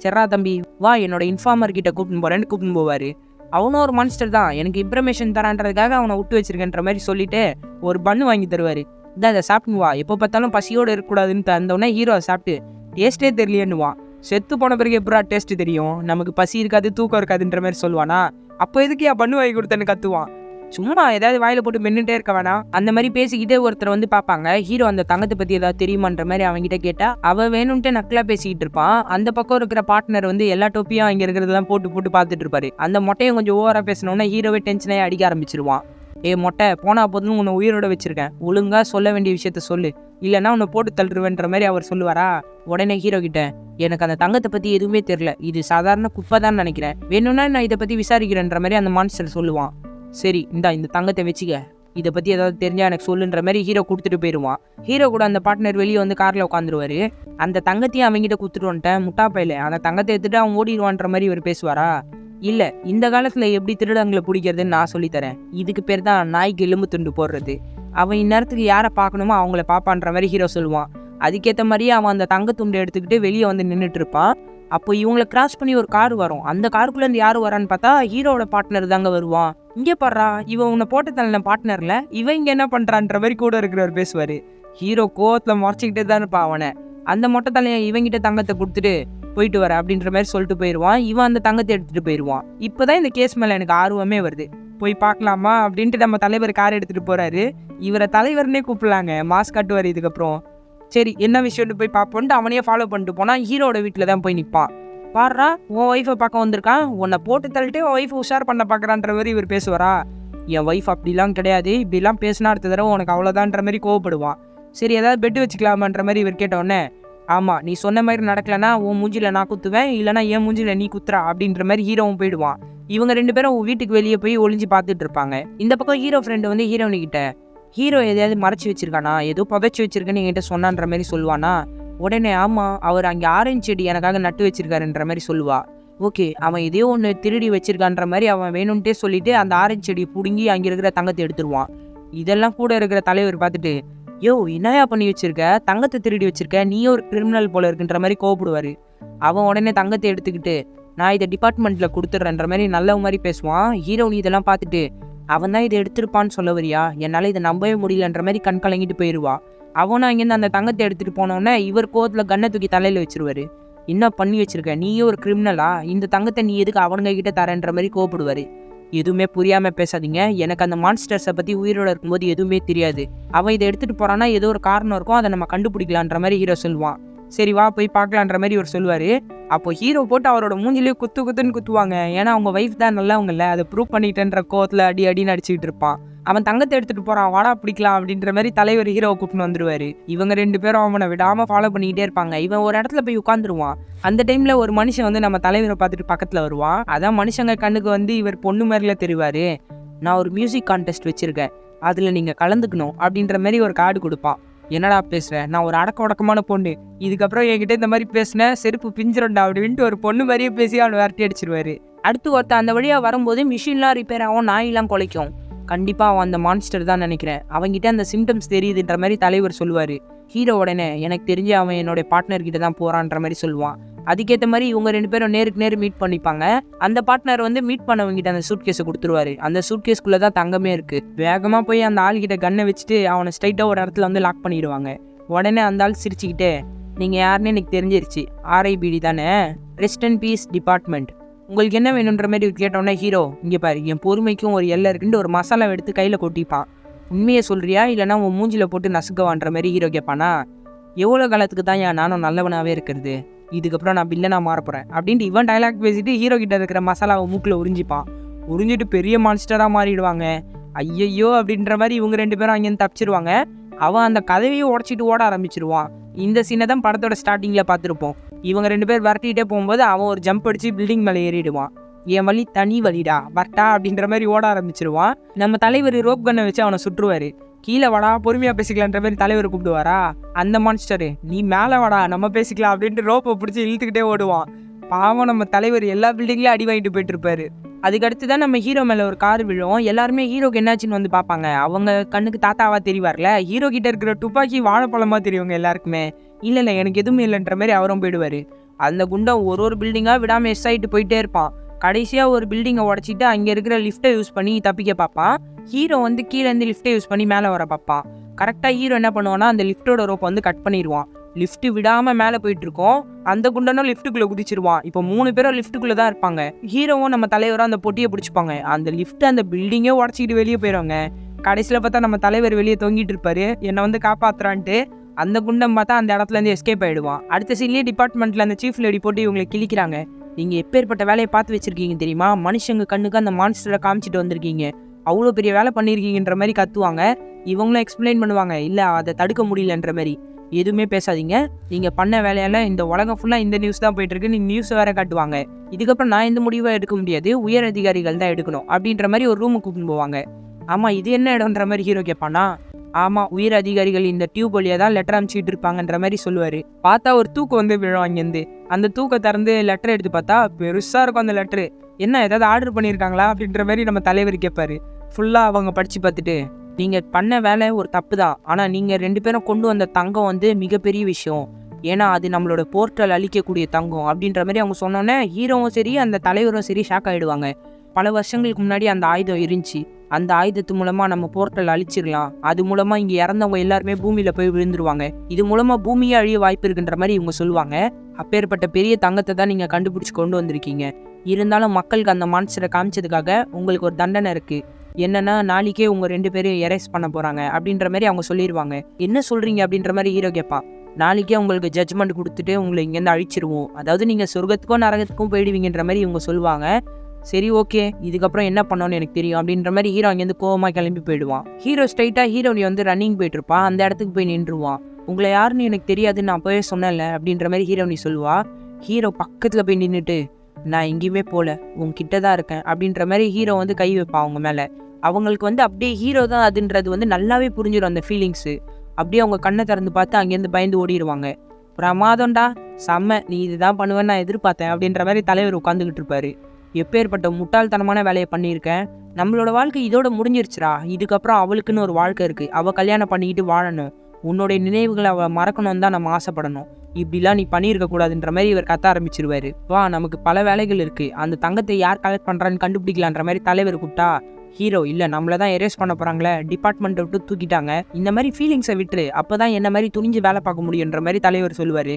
செர்ரா தம்பி வா, என்னோட இன்ஃபார்மர் கிட்ட கூப்பிட்டு போகிறேன்னு கூப்பிட்டு போவார். அவனும் ஒரு மான்ஸ்டர் தான், எனக்கு இன்ஃபர்மேஷன் தரான்றதுக்காக அவனை விட்டு வச்சிருக்கேன்ற மாதிரி சொல்லிட்டு ஒரு பண்ணு வாங்கி தருவார். இதான் அதை சாப்பிட்டு வா, எப்போ பார்த்தாலும் பசியோடு இருக்கக்கூடாதுன்னு தந்தோடனே ஹீரோ சாப்பிட்டு டேஸ்ட்டே தெரியலையேன்னுவான். செத்து போன பிறகு எப்படா டேஸ்ட் தெரியும், நமக்கு பசி இருக்காது தூக்கம் இருக்காதுன்ற மாதிரி சொல்லுவானா. அப்போ எதுக்கு பண்ணு வாங்கி கொடுத்தேன்னு கத்துவான். சும்மா ஏதாவது வாயில போட்டு மென்னுட்டே இருக்க வேணாம். அந்த மாதிரி பேசிக்கிட்டே ஒருத்தர் வந்து பார்ப்பாங்க. ஹீரோ அந்த தங்கத்தை பற்றி ஏதாவது தெரியுமான்ற மாதிரி அவங்ககிட்ட கேட்டால் அவன் வேணும்ட்டு நக்கலாக பேசிக்கிட்டு இருப்பான். அந்த பக்கம் இருக்கிற பார்ட்னர் வந்து எல்லா டோப்பியும் அங்கே இருக்கிறதெல்லாம் போட்டு பார்த்துட்டு இருப்பாரு. அந்த மொட்டையும் கொஞ்சம் ஓவராக பேசினோன்னா ஹீரோவே டென்ஷனாக அடிக்க ஆரம்பிச்சிருவான். ஏ மொட்டை, போனா போதுன்னு உன்னை உயிரோட வச்சிருக்கேன், ஒழுங்கா சொல்ல வேண்டிய விஷயத்த சொல்லு, இல்லைன்னா உன்னை போட்டு தள்ளுருவேன்ற மாதிரி அவர் சொல்லுவாரா. உடனே ஹீரோ கிட்ட, எனக்கு அந்த தங்கத்தை பற்றி எதுவுமே தெரியல, இது சாதாரண குப்பை தான் நினைக்கிறேன், வேணும்னா நான் இதை பற்றி விசாரிக்கிறேன்ற மாதிரி அந்த மான்ஸ்டர் சொல்லுவான். சரி, இந்த தங்கத்தை வச்சுக்க, இதை பற்றி ஏதாவது தெரிஞ்சா எனக்கு சொல்லுன்ற மாதிரி ஹீரோ கொடுத்துட்டு போயிடுவான். ஹீரோ கூட அந்த பார்ட்னர் வெளியே வந்து காரில் உட்காந்துருவாரு. அந்த தங்கத்தையும் அவங்ககிட்ட கொடுத்துட்டு வந்துட்டேன் முட்டா பையில, அந்த தங்கத்தை எடுத்துட்டு அவன் ஓடிடுவான்ற மாதிரி இவர் பேசுவாரா. இல்லை, இந்த காலத்தில் எப்படி திருடங்களை பிடிக்கிறதுன்னு நான் சொல்லித்தரேன், இதுக்கு பேர் தான் நாய்க்கு எலும்பு துண்டு போடுறது, அவன் இந்நேரத்துக்கு யாரை பார்க்கணுமோ அவங்கள பார்ப்பான்ற மாதிரி ஹீரோ சொல்லுவான். அதுக்கேற்ற மாதிரியே அவன் அந்த தங்கத்துண்டை எடுத்துக்கிட்டு வெளியே வந்து நின்றுட்டு இருப்பான். அப்போ இவங்களை கிராஸ் பண்ணி ஒரு கார் வரும். அந்த காருக்குள்ளேருந்து யார் வரான்னு பார்த்தா ஹீரோட பார்ட்னர் தாங்க வருவான். இங்கே பாடுறா, இவன் உன்னை போட்ட தள்ள பார்ட்னரில் இவன் இங்கே என்ன பண்ணுறான்ற மாதிரி கூட இருக்கிறவர் பேசுவார். ஹீரோ கோவத்தில் முறைச்சிக்கிட்டே தான் இருப்பான் அவனை. அந்த மொட்டை தலையை இவங்கிட்ட தங்கத்தை கொடுத்துட்டு போயிட்டு வர அப்படின்ற மாதிரி சொல்லிட்டு போயிடுவான். இவன் அந்த தங்கத்தை எடுத்துகிட்டு போயிடுவான். இப்போதான் இந்த கேஸ் மேலே எனக்கு ஆர்வமே வருது, போய் பார்க்கலாமா அப்படின்ட்டு நம்ம தலைவர் கார் எடுத்துகிட்டு போகிறாரு. இவரை தலைவர்னே கூப்பிடலாங்க, மாஸ்க் காட்டுவார் இதுக்கப்புறம். சரி, என்ன விஷயம்னு போய் பார்ப்போன்ட்டு அவனையே ஃபாலோ பண்ணிட்டு போனால் ஹீரோட வீட்டில் தான் போய் நிற்பான். பாடுறா, உன் ஒய்ஃபை பார்க்க வந்திருக்கான், உன்னை போட்டு தள்ளிட்டு உன் ஒய்ஃபை உஷார் பண்ண பார்க்குறான்ற மாதிரி இவர் பேசுவாரா. என் ஒய்ஃப் அப்படிலாம் கிடையாது, இப்படிலாம் பேசினா அடுத்த தடவை உனக்கு அவ்வளோதான்ற மாதிரி கோவப்படுவான். சரி, ஏதாவது பெட்டு வச்சுக்கலாமான்ற மாதிரி இவர் கேட்டோடனே, ஆமாம், நீ சொன்ன மாதிரி நடக்கலைன்னா உன் மூஞ்சியில் நான் குத்துவேன், இல்லைனா என் மூஞ்சியில் நீ குத்துறா அப்படின்ற மாதிரி ஹீரோவும் போயிடுவான். இவங்க ரெண்டு பேரும் வீட்டுக்கு வெளியே போய் ஒளிஞ்சு பார்த்துட்டு இருப்பாங்க. இந்த பக்கம் ஹீரோ ஃப்ரெண்டு வந்து ஹீரோனிக்கிட்ட, ஹீரோ எதையாவது மறைச்சி வச்சிருக்கானா, ஏதோ புதைச்சி வச்சிருக்கேன்னு என்கிட்ட சொன்னான்ற மாதிரி சொல்லுவானா. உடனே ஆமாம், அவர் அங்கே ஆரஞ்சு செடி எனக்காக நட்டு வச்சிருக்காருன்ற மாதிரி சொல்லுவா. ஓகே, அவன் எதையோ ஒன்று திருடி வச்சிருக்கான்ற மாதிரி அவன் வேணும்ட்டே சொல்லிட்டு அந்த ஆரஞ்சு செடியை பிடுங்கி அங்கே இருக்கிற தங்கத்தை எடுத்துருவான். இதெல்லாம் கூட இருக்கிற தலைவர் பார்த்துட்டு, யோ என்னையா பண்ணி வச்சிருக்க, தங்கத்தை திருடி வச்சிருக்க, நீயே ஒரு கிரிமினல் போல இருக்குன்ற மாதிரி கோவப்படுவார். அவன் உடனே தங்கத்தை எடுத்துக்கிட்டு, நான் இதை டிபார்ட்மெண்ட்டில் கொடுத்துட்றேன்ற மாதிரி நல்ல மாதிரி பேசுவான். ஹீரோனி இதெல்லாம் பார்த்துட்டு, அவன் தான் இதை எடுத்திருப்பான்னு சொல்ல வரியா, என்னால் இதை நம்பவே முடியலன்ற மாதிரி கண் கலங்கிட்டு போயிடுவா. அவனும் அங்கேருந்து அந்த தங்கத்தை எடுத்துகிட்டு போனோன்னே இவர் கோவத்தில் கண்ணை தூக்கி தலையில் வச்சிருவாரு. என்ன பண்ணி வச்சிருக்க, நீயே ஒரு கிரிமினலா, இந்த தங்கத்தை நீ எதுக்கு அவனுங்க கிட்ட தரேன்ற மாதிரி கோவப்படுவார். எதுவுமே புரியாமல் பேசாதீங்க, எனக்கு அந்த மான்ஸ்டர்ஸை பற்றி உயிரோடு இருக்கும்போது எதுவுமே தெரியாது, அவன் இதை எடுத்துகிட்டு போகிறான்னா ஏதோ ஒரு காரணம் இருக்கும், அதை நம்ம கண்டுபிடிக்கலான்ற மாதிரி ஹீரோ சொல்லுவான். சரி வா போய் பார்க்கலான்ற மாதிரி இவர் சொல்லுவார். அப்போ ஹீரோ போட்டு அவரோட மூஞ்சிலே குத்துன்னு குத்துவாங்க. ஏன்னா அவங்க ஒய்ஃப் தான் நல்லவங்கல்ல, அதை ப்ரூவ் பண்ணிட்டேன்ற கோவத்தில் அடின்னு அடிச்சுக்கிட்டு இருப்பான். அவன் தங்கத்தை எடுத்துகிட்டு போகிறான், வாடா பிடிக்கலாம் அப்படின்ற மாதிரி தலைவர் ஹீரோவை கூப்பிட்டு வந்துடுவார். இவங்க ரெண்டு பேரும் அவனை விடாமல் ஃபாலோ பண்ணிக்கிட்டே இருப்பாங்க. இவன் ஒரு இடத்துல போய் உட்காந்துருவான். அந்த டைமில் ஒரு மனுஷன் வந்து நம்ம தலைவரை பார்த்துட்டு பக்கத்தில் வருவான். அதான் மனுஷங்க கண்ணுக்கு வந்து இவர் பொண்ணு மாதிரில தெரிவார். நான் ஒரு மியூசிக் கான்டெஸ்ட் வச்சுருக்கேன், அதில் நீங்கள் கலந்துக்கணும் அப்படின்ற மாதிரி ஒரு கார்டு கொடுப்பான். என்னடா பேசுகிறேன், நான் ஒரு அடக்க உடக்கமான பொண்ணு, இதுக்கப்புறம் என்கிட்ட இந்த மாதிரி பேசினேன் செருப்பு பிஞ்சிரண்டா அப்படின்ட்டு ஒரு பொண்ணு மாதிரியே பேசி அவனை விரட்டி அடிச்சிருவாரு. அடுத்து ஒருத்தன் அந்த வழியாக வரும்போது மிஷின்லாம் ரிப்பேர் ஆகும், நாயெல்லாம் குலைக்கும். கண்டிப்பாக அவன் அந்த மான்ஸ்டர் தான் நினைக்கிறேன், அவங்ககிட்ட அந்த சிம்டம்ஸ் தெரியுதுன்ற மாதிரி தலைவர் சொல்லுவார். ஹீரோ உடனே எனக்கு தெரிஞ்சு அவன் என்னோட பார்ட்னர்கிட்ட தான் போகிறான்ற மாதிரி சொல்லுவான். அதுக்கேற்ற மாதிரி இவங்க 2 பேரும் நேருக்கு நேர் மீட் பண்ணிப்பாங்க. அந்த பார்ட்னர் வந்து மீட் பண்ணவங்கிட்ட அந்த சூட் கேஸை கொடுத்துருவாரு. அந்த சூட் கேஸ்க்குள்ளே தான் தங்கமே இருக்குது. வேகமாக போய் அந்த ஆள்கிட்ட கன்னை வச்சுட்டு அவனை ஸ்ட்ரைட்டாக ஒரு இடத்துல வந்து லாக் பண்ணிடுவாங்க. உடனே அந்த ஆள் சிரிச்சுக்கிட்டே, நீங்கள் யாருன்னு எனக்கு தெரிஞ்சிருச்சு, ஆர்ஐபிடி தானே, ரெஸ்ட் அண்ட் பீஸ் டிபார்ட்மெண்ட், உங்களுக்கு என்ன வேணுன்ற மாதிரி கேட்டோன்னே ஹீரோ, இங்கே பாரு என் பொறுமைக்கும் ஒரு எல்லை இருக்குன்ட்டு ஒரு மசாலா எடுத்து கையில் கொட்டிப்பான். உண்மையை சொல்கிறியா இல்லைனா உன் மூஞ்சில் போட்டு நசுக்கவான்ற மாதிரி ஹீரோ கேட்பானா. எவ்வளோ காலத்துக்கு தான் நானும் நல்லவனாகவே இருக்கிறது, இதுக்கப்புறம் நான் வில்லனாக மாறப்போகிறேன் அப்படின்ட்டு இவன் டைலாக் பேசிட்டு ஹீரோ கிட்ட இருக்கிற மசாலாவை மூக்கில் உறிஞ்சிப்பான். உறிஞ்சிட்டு பெரிய மான்ஸ்டராக மாறிடுவாங்க. ஐயையோ அப்படின்ற மாதிரி இவங்க 2 பேரும் அங்கேருந்து தப்பிச்சிருவாங்க. அவன் அந்த கதவையை உடச்சிட்டு ஓட ஆரம்பிச்சிருவான். இந்த சீனை தான் படத்தோட ஸ்டார்டிங்கில் பார்த்துருப்போம். இவங்க 2 பேர் விரட்டிகிட்டே போகும்போது அவன் ஒரு ஜம்ப் அடித்து பில்டிங் மேலே ஏறிடுவான். என் வழி தனி வழிடா வரட்டா அப்படின்ற மாதிரி ஓட ஆரம்பிச்சிருவான். நம்ம தலைவர் ரோப் கன்னை வச்சு அவனை சுற்றுவார். கீழே வாடா பொறுமையாக பேசிக்கலான்ற மாதிரி தலைவர் கூப்பிடுவாரா. அந்த மான்ஸ்டரு, நீ மேலே வாடா நம்ம பேசிக்கலாம் அப்படின்ட்டு ரோப்பை பிடிச்சி இழுத்துக்கிட்டே ஓடுவான். பாவம் நம்ம தலைவர் எல்லா பில்டிங்லேயும் அடி வாங்கிட்டு போயிட்டு இருப்பாரு. அதுக்கடுத்து தான் நம்ம ஹீரோ மேலே ஒரு கார் விழும். எல்லாருமே ஹீரோக்கு என்னாச்சுன்னு வந்து பார்ப்பாங்க. அவங்க கண்ணுக்கு தாத்தாவா தெரிவார்ல, ஹீரோ கிட்ட இருக்கிற துப்பாக்கி வாழைப்பழமாக தெரியுங்க எல்லாருக்குமே. இல்லை எனக்கு எதுவுமே இல்லைன்ற மாதிரி அவரும் போயிடுவார். அந்த குண்டம் ஒரு பில்டிங்காக விடாமல் எஸ் ஆகிட்டு போயிட்டே இருப்பான். கடைசியாக ஒரு பில்டிங்கை உடச்சிட்டு அங்கே இருக்கிற லிஃப்ட்டை யூஸ் பண்ணி தப்பிக்க பார்ப்பான். ஹீரோ வந்து கீழேருந்து லிஃப்ட்டை யூஸ் பண்ணி மேலே வர பார்ப்பான். கரெக்டாக ஹீரோ என்ன பண்ணுவான்னா அந்த லிஃப்ட்டோட ரோப்பை வந்து கட் பண்ணிடுவான். லிஃப்ட்டு விடாமல் மேலே போயிட்டுருக்கோம். அந்த குண்டனும் லிஃப்ட்டுக்குள்ளே குதிச்சிருவான். இப்போ 3 பேரும் லிஃப்ட்டுக்குள்ளே தான் இருப்பாங்க. ஹீரோவும் நம்ம தலைவரும் அந்த பொட்டியை பிடிச்சிப்பாங்க. அந்த லிஃப்ட்டு அந்த பில்டிங்கே உடச்சிக்கிட்டு வெளியே போயிடுவாங்க. கடைசியில் பார்த்தா நம்ம தலைவர் வெளியே தொங்கிட்டு இருப்பாரு, என்னை வந்து காப்பாற்றுறான்ட்டு. அந்த குண்டம் பார்த்தா அந்த இடத்துலேருந்து எஸ்கேப் ஆகிடுவான். அடுத்த சீன்லேயே டிபார்ட்மெண்ட்டில் அந்த சீஃப் லேடி போட்டு இவங்களை கிழிக்கிறாங்க. நீங்கள் எப்பேற்பட்ட வேலையை பார்த்து வச்சுருக்கீங்க தெரியுமா, மனுஷங்க கண்ணுக்கு அந்த மான்ஸ்டரை காமிச்சிட்டு வந்திருக்கீங்க, அவ்வளோ பெரிய வேலை பண்ணியிருக்கீங்கன்ற மாதிரி கத்துவாங்க. இவங்களும் எக்ஸ்பிளைன் பண்ணுவாங்க, இல்லை அதை தடுக்க முடியலன்ற மாதிரி. எதுவுமே பேசாதீங்க, நீங்கள் பண்ண வேலையால் இந்த உலகம் ஃபுல்லாக இந்த நியூஸ் தான் போயிட்டுருக்கு, நீங்கள் நியூஸை வேறு காட்டுவாங்க, இதுக்கப்புறம் நான் எந்த முடிவை எடுக்க முடியாது, உயர் அதிகாரிகள் தான் எடுக்கணும் அப்படின்ற மாதிரி ஒரு ரூமுக்கு கூப்பிட்டு போவாங்க. ஆமாம் இது என்ன இடம்ன்ற மாதிரி ஹீரோ கேட்பானா. ஆமாம் உயர் அதிகாரிகள் இந்த டியூப் வழியாக தான் லெட்டர் அனுப்பிச்சிட்டு இருப்பாங்கன்ற மாதிரி சொல்லுவார். பார்த்தா ஒரு தூக்கம் வந்து விழும் அங்கேருந்து. அந்த தூக்கை திறந்து லெட்டர் எடுத்து பார்த்தா பெருசாக இருக்கும் அந்த லெட்ரு. என்ன ஏதாவது ஆர்டர் பண்ணியிருக்காங்களா அப்படின்ற மாதிரி நம்ம தலைவர் கேட்பாரு. ஃபுல்லாக அவங்க படித்து பார்த்துட்டு, நீங்கள் பண்ண வேலை ஒரு தப்பு தான், ஆனால் நீங்கள் 2 பேரும் கொண்டு வந்த தங்கம் வந்து மிகப்பெரிய விஷயம், ஏன்னா அது நம்மளோட போர்ட்டல் அழிக்கக்கூடிய தங்கம் அப்படின்ற மாதிரி அவங்க சொன்னோன்னே ஹீரோவும் சரி அந்த தலைவரும் சரி ஷாக் ஆகிடுவாங்க. பல வருஷங்களுக்கு முன்னாடி அந்த ஆயுதம் இருந்துச்சு, அந்த ஆயுதத்து மூலமாக நம்ம போர்ட்டல் அழிச்சிடலாம், அது மூலமாக இங்கே இறந்தவங்க எல்லாருமே பூமியில் போய் விழுந்துருவாங்க, இது மூலமாக பூமியே அழிய வாய்ப்பு இருக்குன்ற மாதிரி இவங்க சொல்லுவாங்க. அப்பேற்பட்ட பெரிய தங்கத்தை தான் நீங்கள் கண்டுபிடிச்சி கொண்டு வந்திருக்கீங்க, இருந்தாலும் மக்களுக்கு அந்த மான்ஸ்டரை காமிச்சதுக்காக உங்களுக்கு ஒரு தண்டனை இருக்குது, என்னன்னா நாளைக்கே உங்கள் 2 பேரும் எரேஸ் பண்ண போகிறாங்க அப்படின்ற மாதிரி அவங்க சொல்லிடுவாங்க. என்ன சொல்கிறீங்க அப்படின்ற மாதிரி ஹீரோ கேட்பான். நாளைக்கே உங்களுக்கு ஜட்ஜ்மெண்ட் கொடுத்துட்டு உங்களை இங்கேருந்து அழிச்சிருவோம், அதாவது நீங்கள் சொர்க்கத்துக்கும் நரகத்துக்கும் போயிடுவீங்கன்ற மாதிரி இவங்க சொல்லுவாங்க. சரி ஓகே, இதுக்கப்புறம் என்ன பண்ணோன்னு எனக்கு தெரியும் அப்படின்ற மாதிரி ஹீரோ அங்கேருந்து கோவமாக கிளம்பி போயிடுவான். ஹீரோ ஸ்ட்ரைட்டாக ஹீரோனி வந்து ரன்னிங் போயிட்டு இருப்பான். அந்த இடத்துக்கு போய் நின்றுவான். உங்களை யாருன்னு எனக்கு தெரியாதுன்னு நான் அப்போவே சொன்னேன்ல அப்படின்ற மாதிரி ஹீரோனி சொல்லுவா. ஹீரோ பக்கத்தில் போய் நின்றுட்டு, நான் எங்கேயுமே போகல, உங்ககிட்ட தான் இருக்கேன் அப்படின்ற மாதிரி ஹீரோ வந்து கை வைப்பான் அவங்க மேலே. அவங்களுக்கு வந்து அப்படியே ஹீரோ தான் அதுன்றது வந்து நல்லாவே புரிஞ்சிடும் அந்த ஃபீலிங்ஸு. அப்படியே அவங்க கண்ணை திறந்து பார்த்து அங்கேருந்து பயந்து ஓடிடுவாங்க. பிரமாதம்டா, செம்ம, நீ இதுதான் பண்ணுவேன்னு நான் எதிர்பார்த்தேன் அப்படின்ற மாதிரி தலைவர் உட்காந்துக்கிட்டு இருப்பாரு. எப்பேற்பட்ட முட்டாள்தனமான வேலையை பண்ணியிருக்கேன், நம்மளோட வாழ்க்கை இதோட முடிஞ்சிருச்சுரா, இதுக்கப்புறம் அவளுக்குன்னு ஒரு வாழ்க்கை இருக்குது, அவள் கல்யாணம் பண்ணிக்கிட்டு வாழணும், உன்னுடைய நினைவுகளை அவள் மறக்கணும்னு தான் நம்ம ஆசைப்படணும், இப்படிலாம் நீ பண்ணியிருக்கக்கூடாதுன்ற மாதிரி இவர் கத்த ஆரம்பிச்சிருவாரு. வா நமக்கு பல வேலைகள் இருக்குது, அந்த தங்கத்தை யார் கலெக்ட் பண்ணுறான்னு கண்டுபிடிக்கலான்ற மாதிரி தலைவர் கூப்பிட்டா ஹீரோ, இல்லை நம்மளை தான் எரேஸ் பண்ண போகிறாங்களே, டிபார்ட்மெண்ட்டை விட்டு தூக்கிட்டாங்க, இந்த மாதிரி ஃபீலிங்ஸை விட்டுரு, அப்போ தான் என்ன மாதிரி துணிஞ்சு வேலை பார்க்க முடியுன்ற மாதிரி தலைவர் சொல்லுவார்.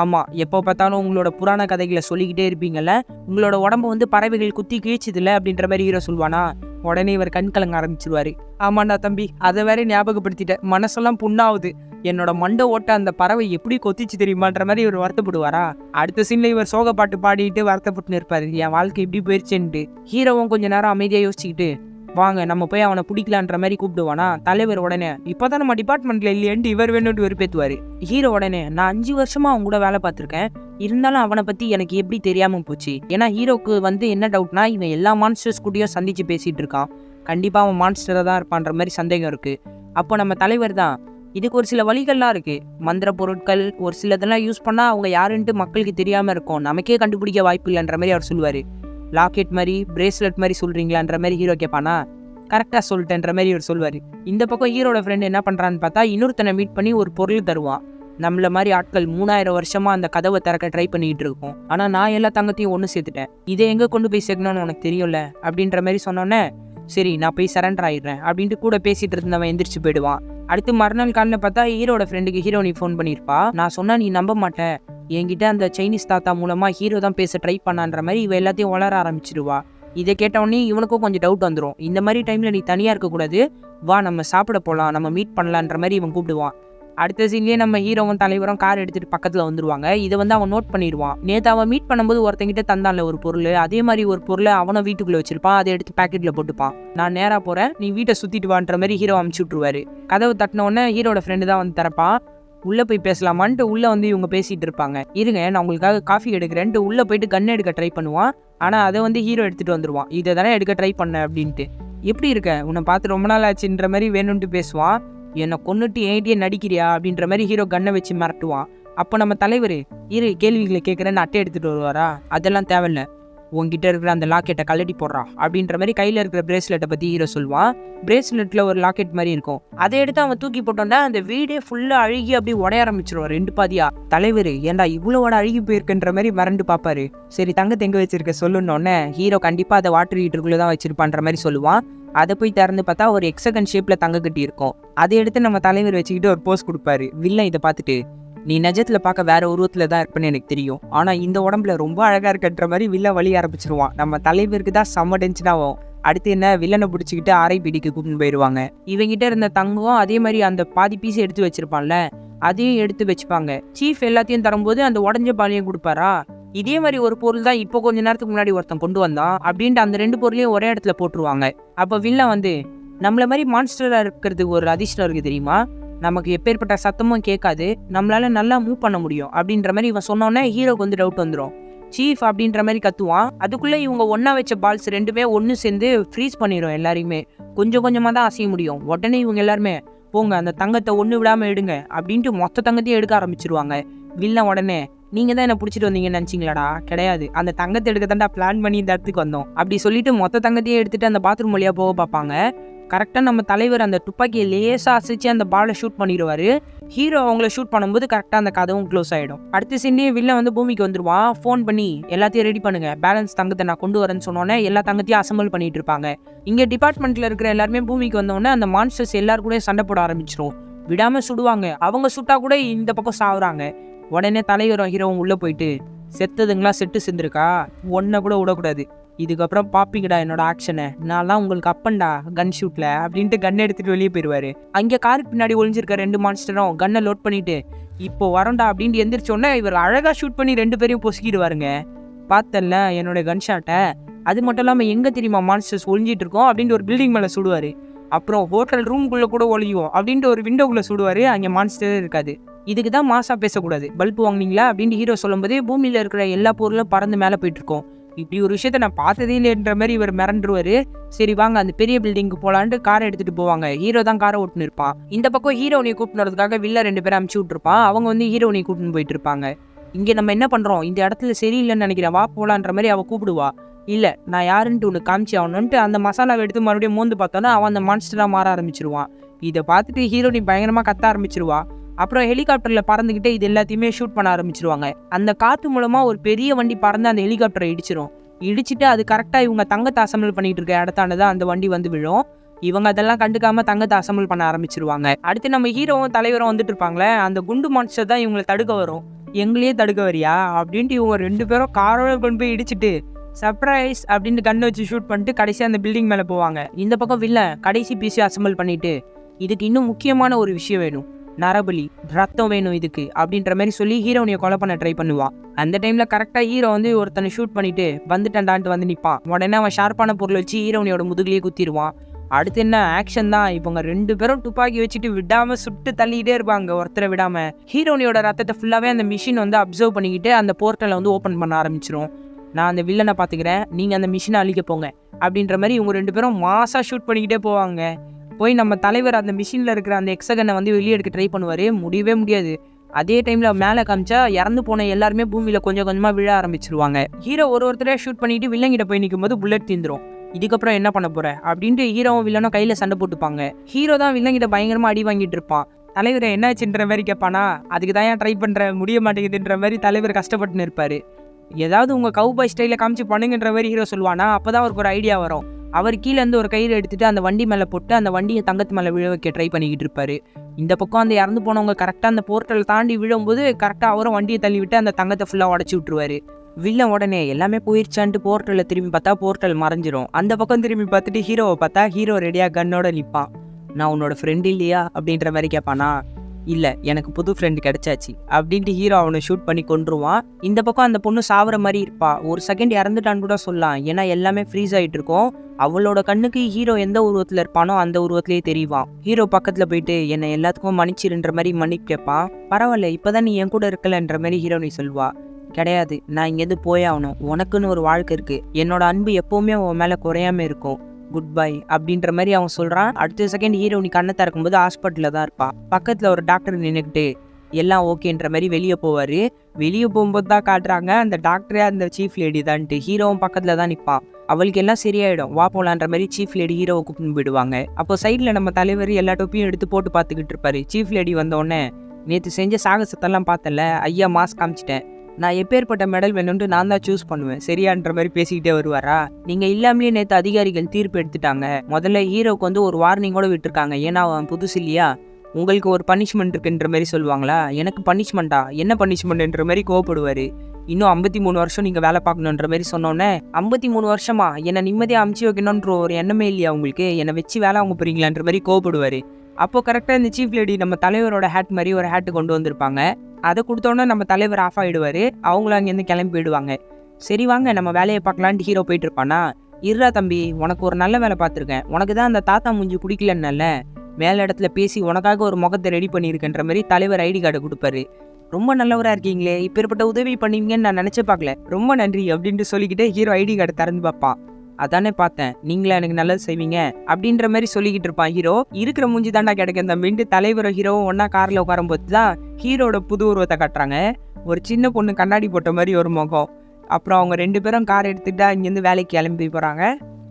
ஆமாம், எப்போ பார்த்தாலும் உங்களோட புராண கதைகளை சொல்லிக்கிட்டே இருப்பீங்கள்ல, உங்களோட உடம்பு வந்து பறவைகள் குத்தி கிழிச்சதில்ல அப்படின்ற மாதிரி ஹீரோ சொல்லுவானா. உடனே இவர் கண் கலங்க ஆரம்பிச்சிருவாரு. ஆமாண்டா தம்பி, அதை வேற ஞாபகப்படுத்திட்டேன், மனசெல்லாம் புண்ணாவுது, என்னோட மண்டை ஓட்ட அந்த பறவை எப்படி கொத்திச்சு தெரியுமான்ற மாதிரி இவர் வருத்தப்படுவாரா. அடுத்த சீன்ல இவர் சோக பாட்டு பாடிட்டு வருத்தப்பட்டு இருப்பாரு, என் வாழ்க்கை இப்படி போயிடுச்சுன்ட்டு. ஹீரோவும் கொஞ்ச நேரம் அமைதியாக யோசிச்சுக்கிட்டு, வாங்க நம்ம போய் அவனை பிடிக்கலான்ற மாதிரி கூப்பிடுவானா. தலைவர் உடனே, இப்போதான் நம்ம டிபார்ட்மெண்ட்ல இல்லையன்ட்டு இவர் வேணும்ட்டு வெறுப்பேற்றுவார். ஹீரோ உடனே, நான் 5 வருஷமா அவங்க கூட வேலை பார்த்துருக்கேன், இருந்தாலும் அவனை பற்றி எனக்கு எப்படி தெரியாமல் போச்சு. ஏன்னா ஹீரோக்கு வந்து என்ன டவுட்னா, இவன் எல்லா மான்ஸ்டர்ஸ் கூடயும் சந்திச்சு பேசிகிட்டு இருக்கான், கண்டிப்பாக அவன் மான்ஸ்டராக தான் இருப்பான்ற மாதிரி சந்தேகம் இருக்குது. அப்போ நம்ம தலைவர் தான், இதுக்கு ஒரு சில வழிகள்லாம் இருக்குது. மந்திர பொருட்கள் ஒரு சிலதெல்லாம் யூஸ் பண்ணால் அவங்க யாருன்ட்டு மக்களுக்கு தெரியாமல் இருக்கும், நமக்கே கண்டுபிடிக்க வாய்ப்பு இல்லைன்ற மாதிரி அவர் சொல்லுவார். லாக்கெட் மாதிரி பிரேஸ்லெட் மாதிரி சொல்கிறீங்களான்ற மாதிரி ஹீரோ கேட்பானா, கரெக்டாக சொல்லிட்டேன்ற மாதிரி அவர் சொல்லுவார். இந்த பக்கம் ஹீரோட ஃப்ரெண்டு என்ன பண்ணுறான்னு பார்த்தா இன்னொருத்தனை மீட் பண்ணி ஒரு பொருள் தருவான். நம்மள மாதிரி ஆட்கள் 3000 வருஷமாக அந்த கதவை திறக்க ட்ரை பண்ணிக்கிட்டு இருக்கோம், ஆனால் நான் எல்லா தங்கத்தையும் ஒன்று சேர்த்துட்டேன், இதை எங்கே கொண்டு போய் சேர்க்கணும்னு உனக்கு தெரியும்ல அப்படின்ற மாதிரி சொன்னோன்னே, சரி நான் போய் சரண்டர் ஆகிடுறேன் அப்படின்ட்டு கூட பேசிகிட்டு இருந்தவன் எந்திரிச்சு போயிடுவான். அடுத்து மறுநாள் காலையில் பார்த்தா ஹீரோட ஃப்ரெண்டுக்கு ஹீரோனி ஃபோன் பண்ணியிருப்பா. நான் சொன்னால் நீ நம்ப மாட்டேன், என்கிட்ட அந்த சைனீஸ் தாத்தா மூலமாக ஹீரோ தான் பேச ட்ரை பண்ணான்ற மாதிரி இவ எல்லாத்தையும் வளர ஆரம்பிச்சிடுவா. இதை கேட்டவொடனே இவனுக்கும் கொஞ்சம் டவுட் வந்துடும். இந்த மாதிரி டைமில் நீ தனியாக இருக்கக்கூடாது, வா நம்ம சாப்பிட போகலாம், நம்ம மீட் பண்ணலான்ற மாதிரி இவன் கூப்பிடுவான். அடுத்த சீன்லேயே நம்ம ஹீரோவும் தலைவரும் கார் எடுத்துகிட்டு பக்கத்தில் வந்துடுவாங்க. இதை வந்து அவன் நோட் பண்ணிடுவான். நேற்று அவன் மீட் பண்ணும்போது ஒருத்தங்கிட்ட தந்தான்ல ஒரு பொருள், அதே மாதிரி ஒரு பொருளை அவனை வீட்டுக்குள்ளே வச்சிருப்பான். அதை எடுத்து பேக்கெட்டில் போட்டுப்பான். நான் நேராக போகிறேன், நீ வீட்டை சுற்றிட்டு வான்ற மாதிரி ஹீரோ அமுச்சு விட்ருவாரு. கதவு தட்டினோடனே ஹீரோட ஃப்ரெண்டு தான் வந்து திறப்பான். உள்ளே போய் பேசலாமான்ட்டு உள்ளே வந்து இவங்க பேசிகிட்டு இருப்பாங்க. இருங்க நான் உங்களுக்காக காஃபி எடுக்கிறேன்ட்டு உள்ளே போயிட்டு கன் எடுக்க ட்ரை பண்ணுவான். ஆனால் அதை வந்து ஹீரோ எடுத்துகிட்டு வந்துடுவான். இதை தானே எடுக்க ட்ரை பண்ண அப்படின்ட்டு. எப்படி இருக்க, உன்னை பார்த்து ரொம்ப நாள் ஆச்சுன்ற மாதிரி வேணும்ட்டு பேசுவான். என்னை கொன்னுட்டு என்கிட்டயே நடிக்கிறியா அப்படின்ற மாதிரி ஹீரோ கன்னை வச்சு மிரட்டுவான். அப்போ நம்ம தலைவர் கேள்விகளை கேட்குறேன்னு அட்டை எடுத்துகிட்டு வருவாரா, அதெல்லாம் தேவையில்லை, உங்ககிட்ட இருக்கிற அந்த லாக்கெட்டை கழட்டி போடுறா அப்படின்ற மாதிரி கையில் இருக்கிற பிரேஸ்லெட்டை பற்றி ஹீரோ சொல்லுவான். பிரேஸ்லெட்டில் ஒரு லாக்கெட் மாதிரி இருக்கும், அதை எடுத்து அவன் தூக்கி போட்டோன்னா அந்த வீடே ஃபுல்லாக அழுகி அப்படி உடைய ஆரம்பிச்சிருவான் 2 பாதியா. தலைவர் ஏன்டா இவ்வளோட அழுகி போயிருக்குன்ற மாதிரி மறந்து பார்ப்பாரு. சரி தங்கத்தை எங்கே வச்சிருக்க சொல்லுன்னொன்னே ஹீரோ கண்டிப்பாக அதை வாட்டர் ஹீட்டருக்குள்ளே தான் வச்சிருப்பான்ற மாதிரி சொல்லுவான். அதை போய் திறந்து பார்த்தா ஒரு எக்ஸகன் ஷேப்பில் தங்க கட்டி இருக்கும். அதை எடுத்து நம்ம தலைவர் வச்சுக்கிட்டு ஒரு போஸ் கொடுப்பாரு. வில்லன் இதை பார்த்துட்டு, நீ நிஜத்தில் பார்க்க வேற உருவத்தில் தான் இருப்பேன்னு எனக்கு தெரியும், ஆனால் இந்த உடம்புல ரொம்ப அழகாக இருக்குன்ற மாதிரி வில்லன் வழி ஆரம்பிச்சிருவான். நம்ம தலைவருக்கு தான் செம்ம டென்ஷன் ஆகும். அடுத்து என்ன, வில்லனை பிடிச்சிக்கிட்டு ஆர்ஐபிடிக்கு கூட்டின்னு போயிடுவாங்க. இவங்கிட்ட இருந்த தங்கம் அதே மாதிரி அந்த பாதி பீஸை எடுத்து வச்சிருப்பான்ல, அதையும் எடுத்து வச்சுப்பாங்க. சீஃப் எல்லாத்தையும் தரும்போது அந்த உடஞ்ச பாலையும் கொடுப்பாரா. இதே மாதிரி ஒரு பொருள் தான் இப்போ கொஞ்ச நேரத்துக்கு முன்னாடி ஒருத்தன் கொண்டு வந்தான் அப்படின்ட்டு அந்த 2 பொருளையும் ஒரே இடத்துல போட்டுருவாங்க. அப்போ வில்லன் வந்து, நம்மள மாதிரி மான்ஸ்டராக இருக்கிறதுக்கு ஒரு அதிர்ஷ்டம் இருக்குது தெரியுமா, நமக்கு எப்பேற்பட்ட சத்தமும் கேட்காது, நம்மளால நல்லா மூவ் பண்ண முடியும் அப்படின்ற மாதிரி இவன் சொன்னோன்னே ஹீரோக்கு வந்து டவுட் வந்துடும். சீஃப் அப்படின்ற மாதிரி கத்துவான். அதுக்குள்ளே இவங்க ஒன்றா வச்ச பால்ஸ் 2மே ஒன்று சேர்ந்து ஃப்ரீஸ் பண்ணிடும் எல்லாரையுமே. கொஞ்சம் கொஞ்சமாக தான் அசைய முடியும். உடனே இவங்க எல்லாருமே, போங்க அந்த தங்கத்தை ஒன்று விடாமல் எடுங்க அப்படின்ட்டு மொத்த தங்கத்தையும் எடுக்க ஆரம்பிச்சிருவாங்க. வில்லன் உடனே, நீங்கள் தான் என்னை பிடிச்சிட்டு வந்தீங்கன்னு நினச்சிங்களாடா, கிடையாது, அந்த தங்கத்தை எடுக்க தாண்டா பிளான் பண்ணி இந்த இடத்துக்கு வந்தோம் அப்படி சொல்லிட்டு மொத்த தங்கத்தையே எடுத்துகிட்டு அந்த பாத்ரூம் வழியாக போக பார்ப்பாங்க. கரெக்டாக நம்ம தலைவர் அந்த துப்பாக்கியை லேசாக அசைச்சு அந்த பாலை ஷூட் பண்ணிடுவார். ஹீரோ அவங்கள ஷூட் பண்ணும்போது கரெக்டாக அந்த கதவும் க்ளோஸ் ஆகிடும். அடுத்த சீன்லேயே வில்லன் வந்து பூமிக்கு வந்துடுவான். ஃபோன் பண்ணி எல்லாத்தையும் ரெடி பண்ணுங்க, பேலன்ஸ் தங்கத்தை நான் கொண்டு வரேன்னு சொன்னோன்னே எல்லா தங்கத்தையும் அசம்பிள் பண்ணிட்டு இருப்பாங்க. இங்கே டிபார்ட்மெண்ட்டில் இருக்கிற எல்லாருமே பூமிக்கு வந்தோடனே அந்த மான்ஸ்டர்ஸ் எல்லாரும் கூட சண்டை போட ஆரம்பிச்சிடும். விடாமல் சுடுவாங்க. அவங்க சுட்டா கூட இந்த பக்கம் சாவுறாங்க. உடனே தலைவரும் ஹீரோவும் உள்ளே போயிட்டு, செத்ததுங்களா செட்டு செஞ்சிருக்கா, ஒன்றை கூட விடக்கூடாது, இதுக்கப்புறம் பாப்பீங்கடா என்னோட ஆக்ஷனை, நான்லாம் உங்களுக்கு அப்பண்டா கன் ஷூட்டில் அப்படின்ட்டு கன் எடுத்துகிட்டு வெளியே போயிடுவார். அங்கே காருக்கு பின்னாடி ஒளிஞ்சிருக்க 2 மான்ஸ்டரும் கன்னை லோட் பண்ணிவிட்டு, இப்போ வரண்டா அப்படின்ட்டு எந்திரிச்சோன்னே இவர் அழகாக ஷூட் பண்ணி 2 பேரையும் பொசுக்கிடுவாருங்க. பார்த்தல என்னோட கன் ஷாட்டை. அது மட்டும் இல்லாமல் எங்கே தெரியுமா மான்ஸ்டர்ஸ் ஒளிஞ்சிட்டு இருக்கோம் அப்படின்ட்டு ஒரு பில்டிங் மேலே சுடுவார். அப்புறம் ஹோட்டல் ரூம்குள்ளே கூட ஒளியும் அப்படின்ட்டு ஒரு விண்டோக்குள்ளே சுடுவார். அங்கே மான்ஸ்டரே இருக்காது. இதுக்கு தான் மாசா பேசக்கூடாது, பல்பு வாங்கினீங்களா அப்படின்ட்டு ஹீரோ சொல்லும்போதே பூமியில் இருக்கிற எல்லா பொருளும் பறந்து மேலே போயிட்டுருக்கோம். இப்படி ஒரு விஷயத்த நான் பார்த்ததே இல்லைன்ற மாதிரி இவர் மிரண்டுருவாரு. சரி வாங்க அந்த பெரிய பில்டிங்க்கு போகலான்ட்டு காரை எடுத்துகிட்டு போவாங்க. ஹீரோ தான் காரை ஓட்டுன்னு இருப்பான். இந்த பக்கம் ஹீரோனியை கூப்பிட்டு வரதுக்காக வில்ல 2 பேரும் அமுச்சு விட்டுருப்பான். அவங்க வந்து ஹீரோனியை கூப்பிட்டு போயிட்டு இருப்பாங்க. இங்கே நம்ம என்ன பண்ணுறோம், இந்த இடத்துல சரியில்லைன்னு நினைக்கிறேன், வா போகலான்ற மாதிரி அவள் கூப்பிடுவா. இல்லை நான் யாருன்ட்டு உனக்கு காமிச்சு ஆகணுன்ட்டு அந்த மசாலாவை எடுத்து மறுபடியும் மோந்து பார்த்தோன்னா அவன் அந்த மான்ஸ்டராக மாற ஆரம்பிச்சிருவான். இதை பார்த்துட்டு ஹீரோனி பயங்கரமாக கத்த ஆரம்பிச்சிருவா. அப்புறம் ஹெலிகாப்டரில் பறந்துக்கிட்டே இது எல்லாத்தையுமே ஷூட் பண்ண ஆரம்பிச்சிருவாங்க. அந்த காற்று மூலமாக ஒரு பெரிய வண்டி பறந்து அந்த ஹெலிகாப்டரை இடிச்சிட்டு அது கரெக்டாக இவங்க தங்கத்தை அசம்பிள் பண்ணிட்டு இருக்க இடத்தானதான் அந்த வண்டி வந்து விழும். இவங்க அதெல்லாம் கண்டுக்காம தங்கத்தை அசம்பிள் பண்ண ஆரம்பிச்சிருவாங்க. அடுத்து நம்ம ஹீரோவும் தலைவரும் வந்துட்டு இருப்பாங்களே, அந்த குண்டு மான்ஸ்டர் தான் இவங்களை தடுக்க வரும். எங்களையே தடுக்க வரியா அப்படின்ட்டு இவங்க 2 பேரும் காரோட கொண்டு போய் இடிச்சிட்டு சர்ப்ரைஸ் அப்படின்ட்டு கண்ணை வச்சு ஷூட் பண்ணிட்டு கடைசியாக அந்த பில்டிங் மேலே போவாங்க. இந்த பக்கம் வில்லன் கடைசி பீஸை அசம்பிள் பண்ணிட்டு, இதுக்கு இன்னும் முக்கியமான ஒரு விஷயம் வேணும், நரபலி ரத்தம் வேணும் இதுக்கு அப்படின்ற மாதிரி சொல்லி ஹீரோனியை கொலை பண்ண ட்ரை பண்ணுவான். அந்த டைமில் கரெக்டாக ஹீரோ வந்து ஒருத்தனை ஷூட் பண்ணிட்டு வந்துட்டான்டான்ட்டு வந்து நிற்பான். உடனே அவன் ஷார்ப்பான பொருளை வச்சு ஹீரோனியோட முதுகுலேயே குத்திடுவான். அடுத்து என்ன ஆக்ஷன் தான். இவங்க 2 பேரும் துப்பாக்கி வச்சுட்டு விடாமல் சுட்டு தள்ளிக்கிட்டே இருப்பாங்க, ஒருத்தரை விடாமல். ஹீரோனியோட ரத்தத்தை ஃபுல்லாகவே அந்த மிஷின் வந்து அப்சர்வ் பண்ணிக்கிட்டு அந்த போர்ட்டலை வந்து ஓப்பன் பண்ண ஆரம்பிச்சிரும். நான் அந்த வில்லனை பார்த்துக்கிறேன், நீங்கள் அந்த மிஷினை அழிக்க போங்க அப்படின்ற மாதிரி இவங்க 2 பேரும் மாசாக ஷூட் பண்ணிக்கிட்டே போவாங்க. போய் நம்ம தலைவர் அந்த மிஷினில் இருக்கிற அந்த எக்ஸகனை வந்து வெளியே எடுக்க ட்ரை பண்ணுவார், முடியவே முடியாது. அதே டைமில் மேலே காமிச்சா இறந்து போன எல்லாருமே பூமியில் கொஞ்சம் கொஞ்சமாக விழ ஆரம்பிச்சிருவாங்க. ஹீரோ ஒருத்தரையாக ஷூட் பண்ணிட்டு வில்லங்கிட்ட போய் நிற்கும்போது புல்லட் தீந்துரும். இதுக்கப்புறம் என்ன பண்ண போற அப்படின்ட்டு ஹீரோவும் வில்லனும் கையில் சண்டை போட்டுப்பாங்க. ஹீரோ தான் வில்லங்கிட்ட பயங்கரமாக அடி வாங்கிட்டு இருப்பான். தலைவரை என்னாச்சுன்ற மாதிரி கேட்பானா, அதுக்கு தான் ஏன் ட்ரை பண்ணுற முடிய மாட்டேங்குதுன்ற மாதிரி தலைவர் கஷ்டப்பட்டுன்னு இருப்பார். ஏதாவது உங்கள் கவுபாய் ஸ்டைலில் காமிச்சு பண்ணுங்கன்ற மாதிரி ஹீரோ சொல்லுவானா, அப்போ தான் அவருக்கு ஒரு ஐடியா வரும். அவர் கீழேருந்து ஒரு கயிறு எடுத்துகிட்டு அந்த வண்டி மேலே போட்டு அந்த வண்டியை தங்கத்து மேலே விழ வைக்க ட்ரை பண்ணிக்கிட்டு இருப்பார். இந்த பக்கம் அந்த இறந்து போனவங்க கரெக்டாக அந்த போர்ட்டல் தாண்டி விழும்போது கரெக்டாக அவரும் வண்டியை தள்ளி விட்டு அந்த தங்கத்தை ஃபுல்லாக உடச்சி விட்ருவார். வில்லன் உடனே எல்லாமே போயிடுச்சான்ட்டு போர்ட்டலில் திரும்பி பார்த்தா போர்ட்டல் மறைஞ்சிரும். அந்த பக்கம் திரும்பி பார்த்துட்டு ஹீரோவை பார்த்தா ஹீரோ ரெடியாக கன்னோட நிற்பான். நான் உன்னோட ஃப்ரெண்டு இல்லையா அப்படின்ற மாதிரி கேட்பானா, இல்லை எனக்கு புது ஃப்ரெண்டு கிடைச்சாச்சு அப்படின்ட்டு ஹீரோ அவனை ஷூட் பண்ணி கொன்றுவான். இந்த பக்கம் அந்த பொண்ணு சாவர மாதிரி இருப்பா. ஒரு செகண்ட் இறந்துட்டான்னு கூட சொல்லலாம், ஏன்னா எல்லாமே ஃப்ரீஸ் ஆகிட்டு இருக்கும். அவளோட கண்ணுக்கு ஹீரோ எந்த உருவத்தில் இருப்பானோ அந்த உருவத்திலே தெரிவான். ஹீரோ பக்கத்தில் போயிட்டு என்னை எல்லாத்துக்கும் மன்னிச்சிருன்ற மாதிரி மன்னிப்பு கேட்பான். பரவாயில்ல, இப்போதான் நீ என் கூட இருக்கலன்ற மாதிரி ஹீரோ நீ சொல்வா. கிடையாது, நான் இங்கேருந்து போயாகணும், உனக்குன்னு ஒரு வாழ்க்கை இருக்குது, என்னோட அன்பு எப்போவுமே உன் மேலே குறையாமல் இருக்கும், குட் பை அப்படின்ற மாதிரி அவன் சொல்கிறான். அடுத்த செகண்ட் ஹீரோ நீ கண்ணை திறக்கும்போது ஹாஸ்பிட்டலில் தான் இருப்பான். பக்கத்தில் ஒரு டாக்டர் நின்றுக்கிட்டு எல்லாம் ஓகேன்ற மாதிரி வெளியே போவார். வெளியே போகும்போது தான் காட்டுறாங்க அந்த டாக்டரே அந்த சீஃப் லேடி தான்ட்டு. ஹீரோவும் பக்கத்தில் தான் நிற்பான். அவளுக்கு எல்லாம் சரியாயிடும், வா போலான்ற மாதிரி சீஃப் லேடி ஹீரோவை கூப்பிட்டு போயிடுவாங்க. அப்போ சைடில் நம்ம தலைவர் எல்லா டொப்பியும் எடுத்து போட்டு பார்த்துக்கிட்டு இருப்பாரு. சீஃப் லேடி வந்தோடனே, நேற்று செஞ்ச சாகசத்தெல்லாம் பார்த்தல ஐயா, மாஸ்க் காமிச்சிட்டேன், நான் எப்பேற்பட்ட மெடல் வேணும்னு நான் தான் சூஸ் பண்ணுவேன் சரியான்ற மாதிரி பேசிக்கிட்டே வருவாரா. நீங்கள் இல்லாமலே நேற்று அதிகாரிகள் தீர்ப்பு எடுத்துட்டாங்க. முதல்ல ஹீரோவுக்கு வந்து ஒரு வார்னிங்கோட விட்டுருக்காங்க, ஏன்னா அவன் புதுசு இல்லையா, உங்களுக்கு ஒரு பனிஷ்மெண்ட் இருக்குன்ற மாதிரி சொல்லுவாங்களா. எனக்கு பனிஷ்மெண்ட்டா, என்ன பனிஷ்மெண்ட்ன்ற மாதிரி கோவப்படுவார். இன்னும் 53 வருஷம் நீங்கள் வேலை பார்க்கணுன்ற மாதிரி சொன்னோன்னே, 53 வருஷமா என்னை நிம்மதியாக அமுச்சு வைக்கணுன்ற ஒரு எண்ணமே இல்லையா உங்களுக்கு, என்னை வச்சு வேலை வாங்க போகிறீங்களான்ற மாதிரி கோவப்படுவார். அப்போது கரெக்டாக இந்த சீஃப் லேடி நம்ம தலைவரோட ஹேட் மாதிரி ஒரு ஹேட்டு கொண்டு வந்திருப்பாங்க. அதை கொடுத்தோன்னே நம்ம தலைவர் ஆஃப் ஆகிடுவார். அவங்களும் அங்கேருந்து கிளம்பி போயிடுவாங்க. சரி வாங்க நம்ம வேலையை பார்க்கலான்ட்டு ஹீரோ போயிட்டு இருப்பானா, இருடா தம்பி, உனக்கு ஒரு நல்ல வேலை பார்த்துருக்கேன், உனக்கு தான் அந்த தாத்தா மூஞ்சி பிடிக்கலன்னால மேலே இடத்துல பேசி உனக்காக ஒரு முகத்தை ரெடி பண்ணியிருக்கேன்ற மாதிரி தலைவர் ஐடி கார்டை கொடுப்பாரு. ரொம்ப நல்லவராக இருக்கீங்களே, இப்பேற்பட்ட உதவி பண்ணுவீங்கன்னு நான் நினச்சி பார்க்கல, ரொம்ப நன்றி அப்படின்ட்டு சொல்லிக்கிட்டே ஹீரோ ஐடி கார்டை திறந்து பார்ப்பான். அதானே பார்த்தேன், நீங்களே எனக்கு நல்லது செய்வீங்க அப்படின்ற மாதிரி சொல்லிக்கிட்டு இருப்பான். ஹீரோ இருக்கிற மூஞ்சி தாண்டா கிடைக்கும் தம்பின்ட்டு தலைவரும் ஹீரோவும் ஒன்றா காரில் உட்காரும்போது தான் ஹீரோட புது உருவத்தை காட்டுறாங்க. ஒரு சின்ன பொண்ணு கண்ணாடி போட்ட மாதிரி ஒரு முகம். அப்புறம் அவங்க 2 பேரும் கார் எடுத்துக்கிட்டா இங்கேருந்து வேலைக்கு கிளம்பி போகிறாங்க.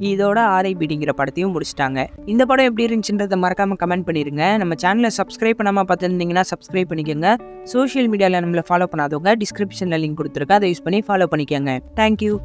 இதோட ஆர்ஐபிடிங்கிற படத்தையும் முடிச்சிட்டாங்க. இந்த படம் எப்படி இருந்துச்சுன்றதை மறக்காமல் கமெண்ட் பண்ணிடுங்க. நம்ம சேனலை சப்ஸ்கிரைப் பண்ணாமல் பார்த்துருந்தீங்கன்னா சப்ஸ்கிரைப் பண்ணிக்கோங்க. சோஷியல் மீடியாவில் நம்மளை ஃபாலோ பண்ணாதவங்க டிஸ்கிரிப்ஷனில் லிங்க் கொடுத்துருக்கேன், அதை யூஸ் பண்ணி ஃபாலோ பண்ணிக்கோங்க. தேங்க்யூ.